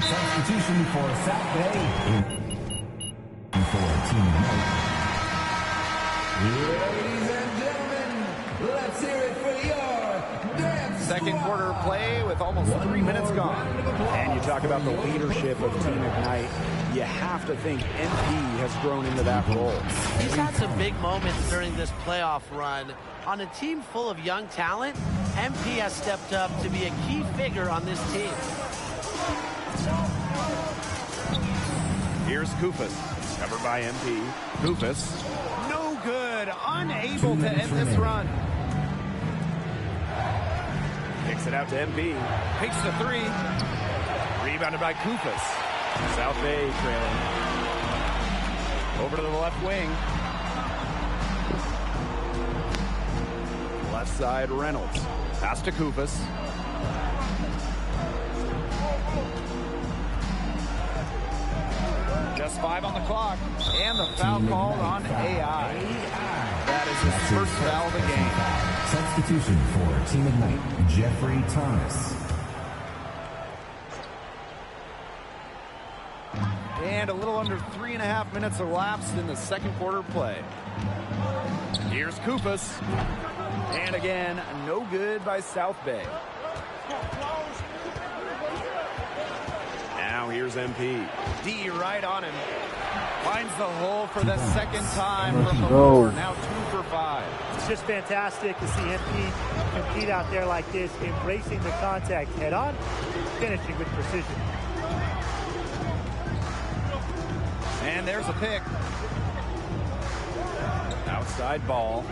Substitution for South Bay. In for Team Ignite. Ladies and gentlemen, let's hear it for your dance Second quarter play with almost 3 minutes gone. And you talk about the leadership of Team Ignite. You have to think MP has grown into that role. He's had some big moments during this playoff run. On a team full of young talent, MP has stepped up to be a key figure on this team. Here's Kufas, covered by MP. Kufas, no good, unable to end this run. Kicks it out to MP, takes the 3, rebounded by Kufas. South Bay trailing. Over to the left wing. Left side, Reynolds. Pass to Kufas. Just 5 on the clock. And the foul called on AI. That is his first foul of the game. Substitution for Team Ignite, Jeffrey Thomas. And a little under 3.5 minutes elapsed in the second quarter play. Here's Kufas. And again, no good by South Bay. here's MP. D right on him. Finds the hole for the second time from the floor. Now 2 for 5. It's just fantastic to see MP compete out there like this, embracing the contact head on, finishing with precision. And there's a pick. Outside ball.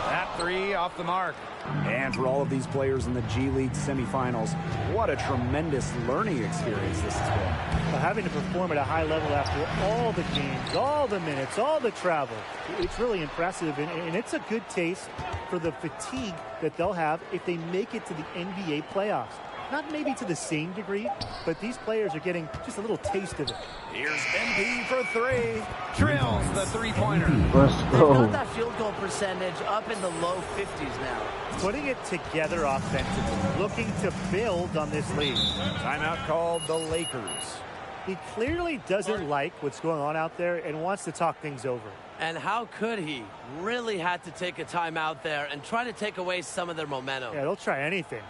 That 3 off the mark. And for all of these players in the G League semifinals, what a tremendous learning experience this has been. Well, having to perform at a high level after all the games, all the minutes, all the travel, it's really impressive, and it's a good taste for the fatigue that they'll have if they make it to the NBA playoffs. Not maybe to the same degree, but these players are getting just a little taste of it. Here's MP for 3. Drills the three-pointer. Let's They've go. got that field goal percentage up in the low 50s now. Putting it together offensively, looking to build on this lead. Timeout called the Lakers. He clearly doesn't like what's going on out there and wants to talk things over. And how could he? Really had to take a timeout there and try to take away some of their momentum. Yeah, they'll try anything.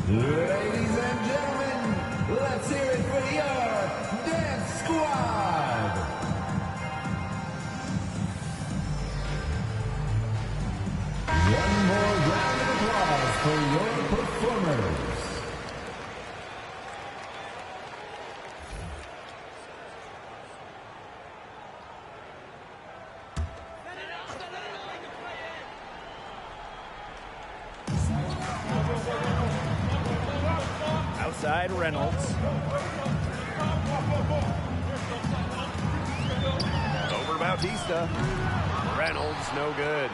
Ladies and gentlemen, let's hear it for your Dance Squad. One more round of applause for your performers. Outside Reynolds. Over Bautista. Reynolds, no good.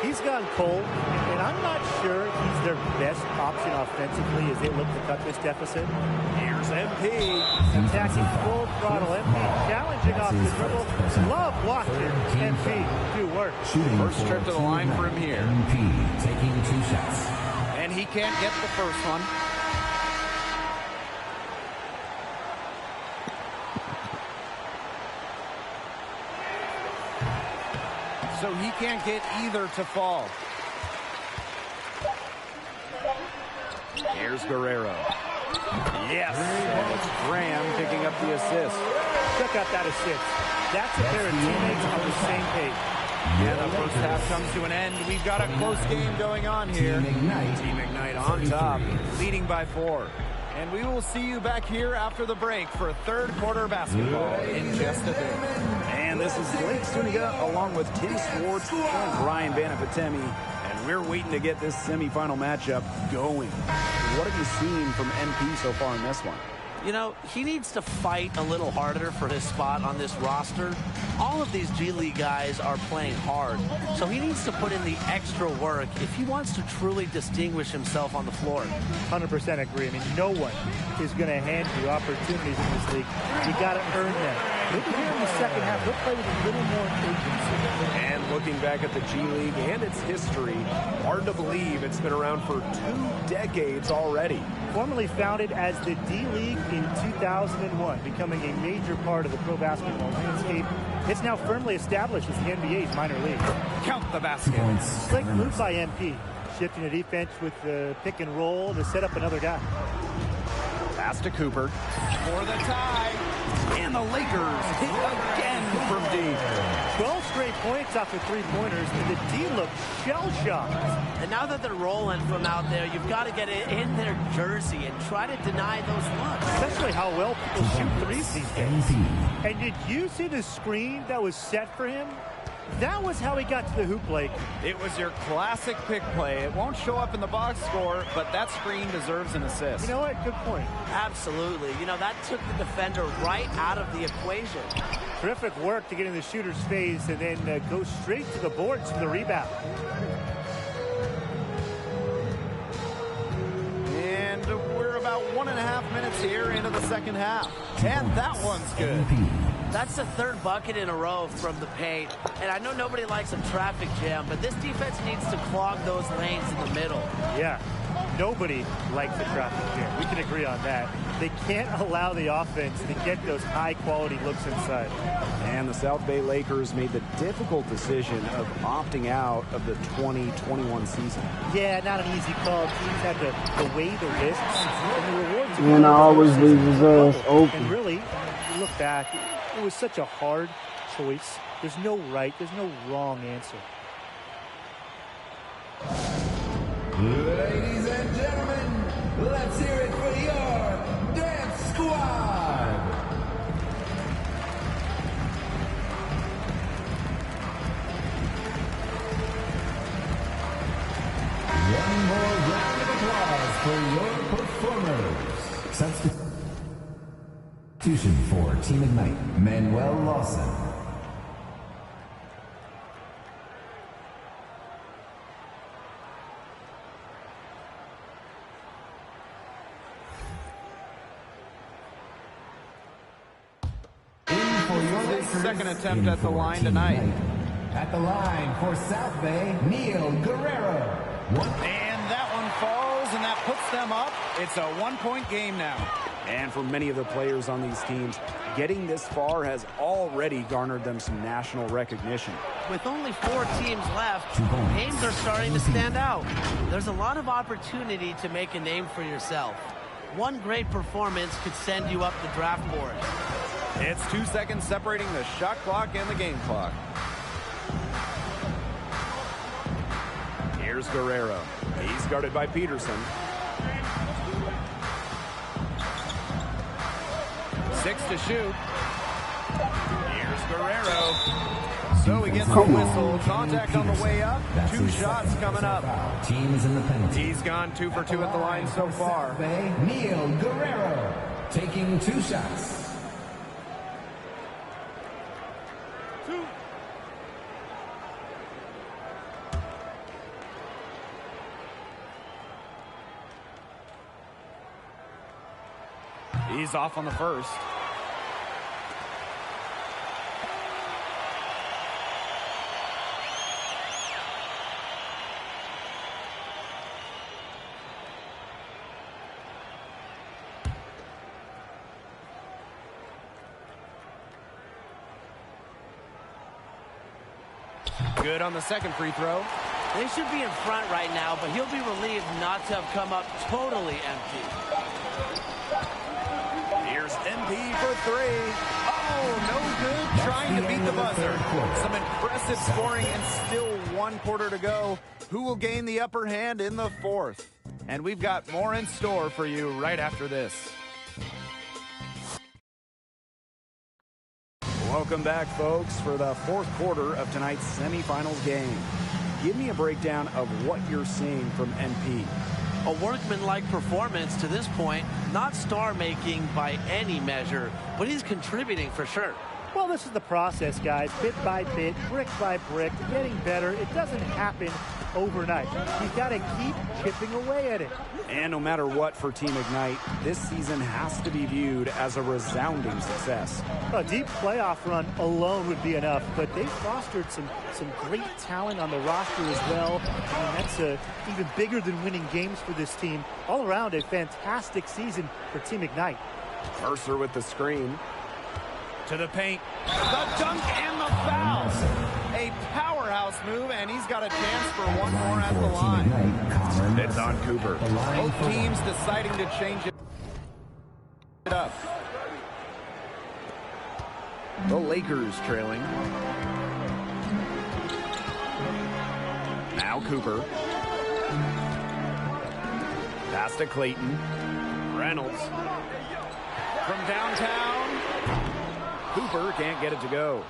He's gone cold, and I'm not sure he's their best option offensively as they look to cut this deficit. Here's MP. Attacking full throttle. MP challenging off the dribble. Love watching MP do work. First trip to the line for him here. MP taking 2 shots. And he can't get the first one. So he can't get either to fall. Here's Guerrero. Yes. And it's Graham picking up the assist. Check out that assist. That's a pair of teammates on the same page. And the first half comes to an end. We've got a close game going on here. Team Ignite on top, leading by 4. And we will see you back here after the break for third quarter basketball in just a bit. And this is Blake Suniga along with Tim Swartz and Brian Banapatemi. And we're waiting to get this semifinal matchup going. What have you seen from MP so far in this one? You know, he needs to fight a little harder for his spot on this roster. All of these G League guys are playing hard, so he needs to put in the extra work if he wants to truly distinguish himself on the floor. 100% agree. I mean, no one is going to hand you opportunities in this league. You got to earn them. Maybe here in the second half, he'll play with a little more urgency. And looking back at the G League and its history, hard to believe it's been around for 2 decades already. Formerly founded as the D League in 2001, becoming a major part of the pro basketball landscape, it's now firmly established as the NBA's minor league. Count the basket. Slick move by MP, shifting the defense with the pick and roll to set up another guy. Pass to Cooper for the tie. And the Lakers hit again from deep. 12 straight points off the three-pointers, and the D look shell-shocked. And now that they're rolling from out there, you've got to get it in their jersey and try to deny those looks. Especially how well people shoot threes these days. And did you see the screen that was set for him? That was how he got to the hoop, Blake. It was your classic pick play. It won't show up in the box score, but that screen deserves an assist. You know what? Good point. Absolutely. You know, that took the defender right out of the equation. Terrific work to get in the shooter's face and then go straight to the boards for the rebound. And we're about 1.5 minutes here into the second half. And that one's good. That's the third bucket in a row from the paint. And I know nobody likes a traffic jam, but this defense needs to clog those lanes in the middle. Yeah, nobody likes the traffic jam. We can agree on that. They can't allow the offense to get those high-quality looks inside. And the South Bay Lakers made the difficult decision of opting out of the 2021 season. Yeah, not an easy call. Teams had to weigh the risks and the rewards. And I always leave his ass open. And really, you look back, it was such a hard choice. There's no right, there's no wrong answer. Ladies and gentlemen, let's hear it for your Dance Squad. One more round of applause for your performers. Substitution for Team Ignite, Manuel Lawson. Second attempt at the line tonight. At the line for South Bay, Neil Guerrero. And that one falls, and that puts them up. It's a one-point game now. And for many of the players on these teams, getting this far has already garnered them some national recognition. With only 4 teams left, names are starting to stand out. There's a lot of opportunity to make a name for yourself. One great performance could send you up the draft board. It's 2 seconds separating the shot clock and the game clock. Here's Guerrero. He's guarded by Peterson. 6 to shoot. Here's Guerrero. So he gets the whistle. Contact on the way up. 2 shots coming up. Team is in the penalty. He's gone 2 for 2 at the line so far. Neil Guerrero taking 2 shots. He's off on the first. Good on the second free throw. They should be in front right now, but he'll be relieved not to have come up totally empty. Here's MP for 3. Oh, no good. Trying to beat the buzzer. Some impressive scoring and still 1 quarter to go. Who will gain the upper hand in the 4th? And we've got more in store for you right after this. Welcome back, folks, for the 4th quarter of tonight's semifinals game. Give me a breakdown of what you're seeing from NP. A workman-like performance to this point, not star-making by any measure, but he's contributing for sure. Well, this is the process, guys. Bit by bit, brick by brick, getting better. It doesn't happen overnight. You've got to keep chipping away at it. And no matter what for Team Ignite, this season has to be viewed as a resounding success. A deep playoff run alone would be enough, but they've fostered some great talent on the roster as well. And that's even bigger than winning games for this team. All around, a fantastic season for Team Ignite. Mercer with the screen. To the paint. The dunk and the foul. A powerhouse move, and he's got a chance for one more at the line. It's on Cooper. Both teams deciding to change it up. The Lakers trailing. Now Cooper. Pass to Clayton. Reynolds. From downtown. Cooper can't get it to go.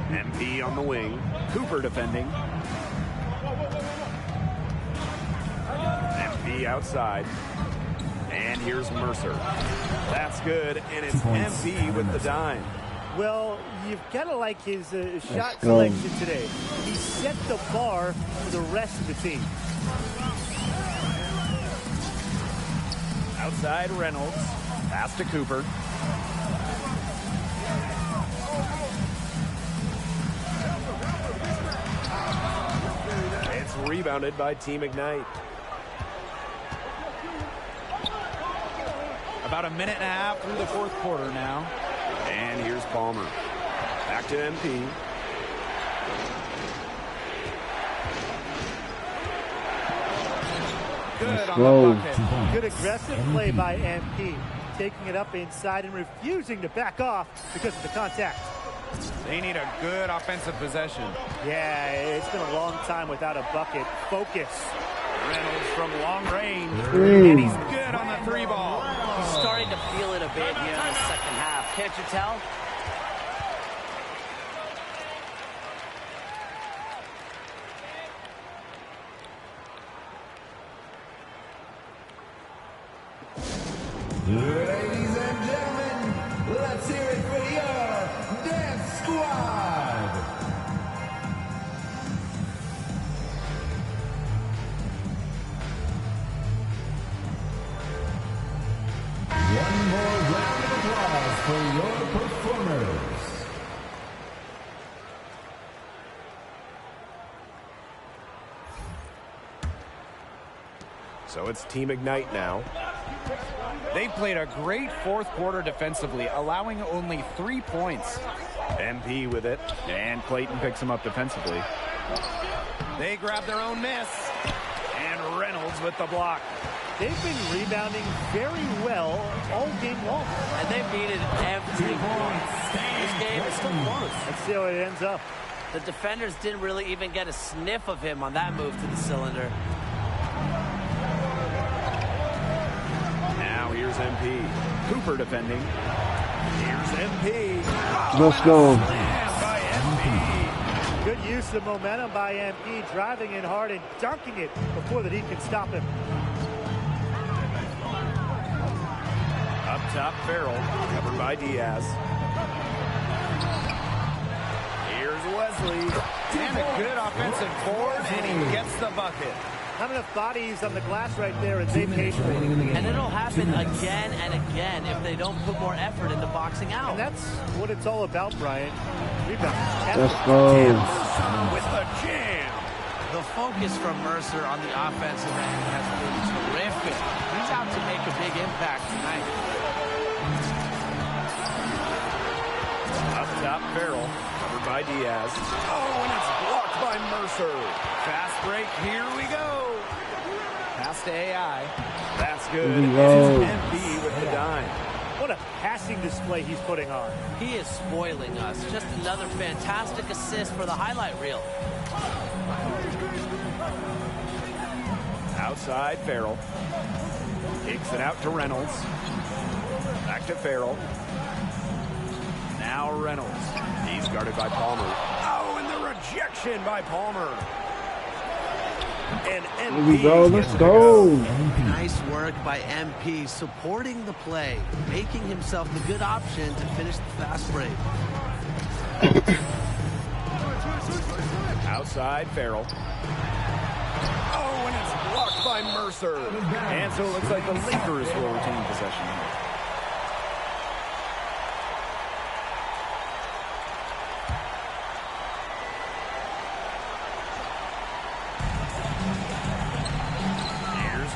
MP on the wing. Cooper defending. MP outside. And here's Mercer. That's good, and it's MP with the dime. Well, you've got to like his shot selection today. He set the bar for the rest of the team. Outside Reynolds. Pass to Cooper. It's rebounded by Team Ignite. About a minute and a half through the fourth quarter now. And here's Palmer. Back to MP. Good on the bucket. Good aggressive play by MP. Taking it up inside and refusing to back off because of the contact. They need a good offensive possession. Yeah, it's been a long time without a bucket. Focus. Reynolds from long range. And he's good on the three ball. He's starting to feel it a bit here in the second half. Can't you tell? Ladies and gentlemen, let's hear it for your Dance Squad. One more round of applause for your performers. So it's Team Ignite now. They played a great fourth quarter defensively, allowing only 3 points. MP with it. And Clayton picks him up defensively. They grab their own miss. And Reynolds with the block. They've been rebounding very well all game long. And they've needed every point. This game is still close. Let's see how it ends up. The defenders didn't really even get a sniff of him on that move to the cylinder. Now here's MP. Cooper defending. Here's MP. Let's go. By MP. Good use of momentum by MP, driving in hard and dunking it before the Heat can stop him. Up top, Farrell. Covered by Diaz. Here's Wesley. And a good offensive board, and he gets the bucket. Not enough bodies on the glass right there, and they paid for it. And it'll happen again and again if they don't put more effort into boxing out. And that's what it's all about, Brian. Rebound. Let's go. With the jam. The focus from Mercer on the offensive end has been terrific. He's out to make a big impact tonight. Up top, Farrell. Covered by Diaz. Oh, and it's blocked by Mercer. Fast break. Here we go. Pass to AI. That's good. Here we go. MP with the dime. What a passing display he's putting on. He is spoiling us. Just another fantastic assist for the highlight reel. Outside, Farrell. Kicks it out to Reynolds. Back to Farrell. Now Reynolds. He's guarded by Palmer. Oh, and the rejection by Palmer. And Here we go. Let's go. Nice work by MP, supporting the play, making himself the good option to finish the fast break. Outside, Farrell. Oh, and it's blocked by Mercer. And so it looks like the Lakers will retain possession.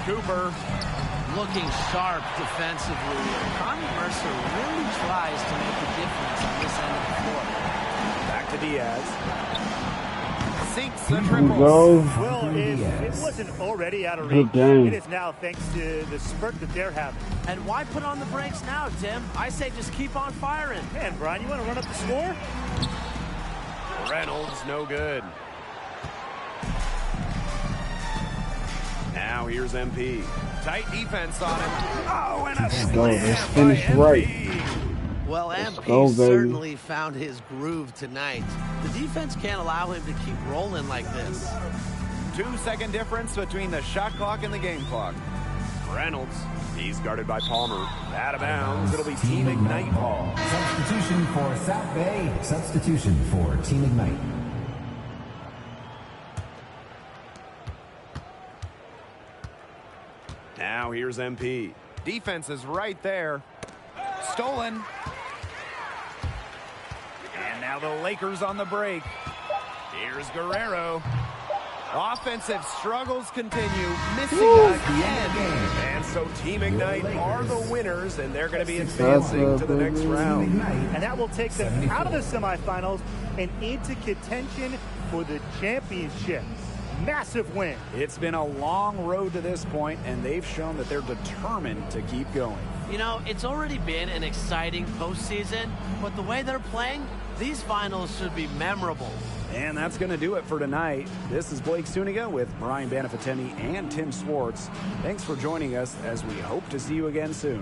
Cooper. Looking sharp defensively. Connie Mercer really tries to make a difference on this end of the floor. Back to Diaz. Sinks the Here we triple. go. Well, if it wasn't already out of reach, it is now thanks to the spurt that they're having. And why put on the brakes now, Tim? I say just keep on firing. Man, Brian, you want to run up the score? Reynolds, no good. Now here's MP. Tight defense on him. Oh, and a Let's go. slam Let's by finish right. MP. Well, Let's MP go, baby. certainly found his groove tonight. The defense can't allow him to keep rolling like this. 2-second difference between the shot clock and the game clock. Reynolds. He's guarded by Palmer. Out of bounds. It'll be Team Ignite ball. Substitution for South Bay. Substitution for Team Ignite. Now here's MP. Defense is right there. Stolen. And now the Lakers on the break. Here's Guerrero. Offensive struggles continue, missing again. And so Team Ignite are the winners, and they're going to be advancing to the next round. And that will take them out of the semifinals and into contention for the championship. Massive win. It's been a long road to this point, and they've shown that they're determined to keep going. You know, it's already been an exciting postseason, but the way they're playing, these finals should be memorable. And that's going to do it for tonight. This is Blake Suniga with Brian Banafiteni and Tim Swartz. Thanks for joining us as we hope to see you again soon.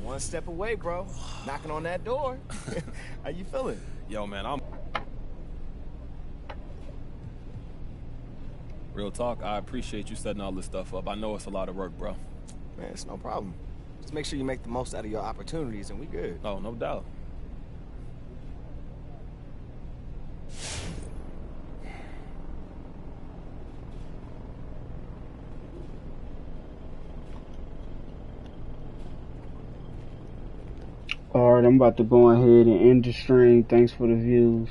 One step away, bro. Knocking on that door. How you feeling? Yo, man, real talk, I appreciate you setting all this stuff up. I know it's a lot of work, bro. Man, it's no problem. Just make sure you make the most out of your opportunities, and we good. Oh, no doubt. Alright, I'm about to go ahead and end the stream. Thanks for the views.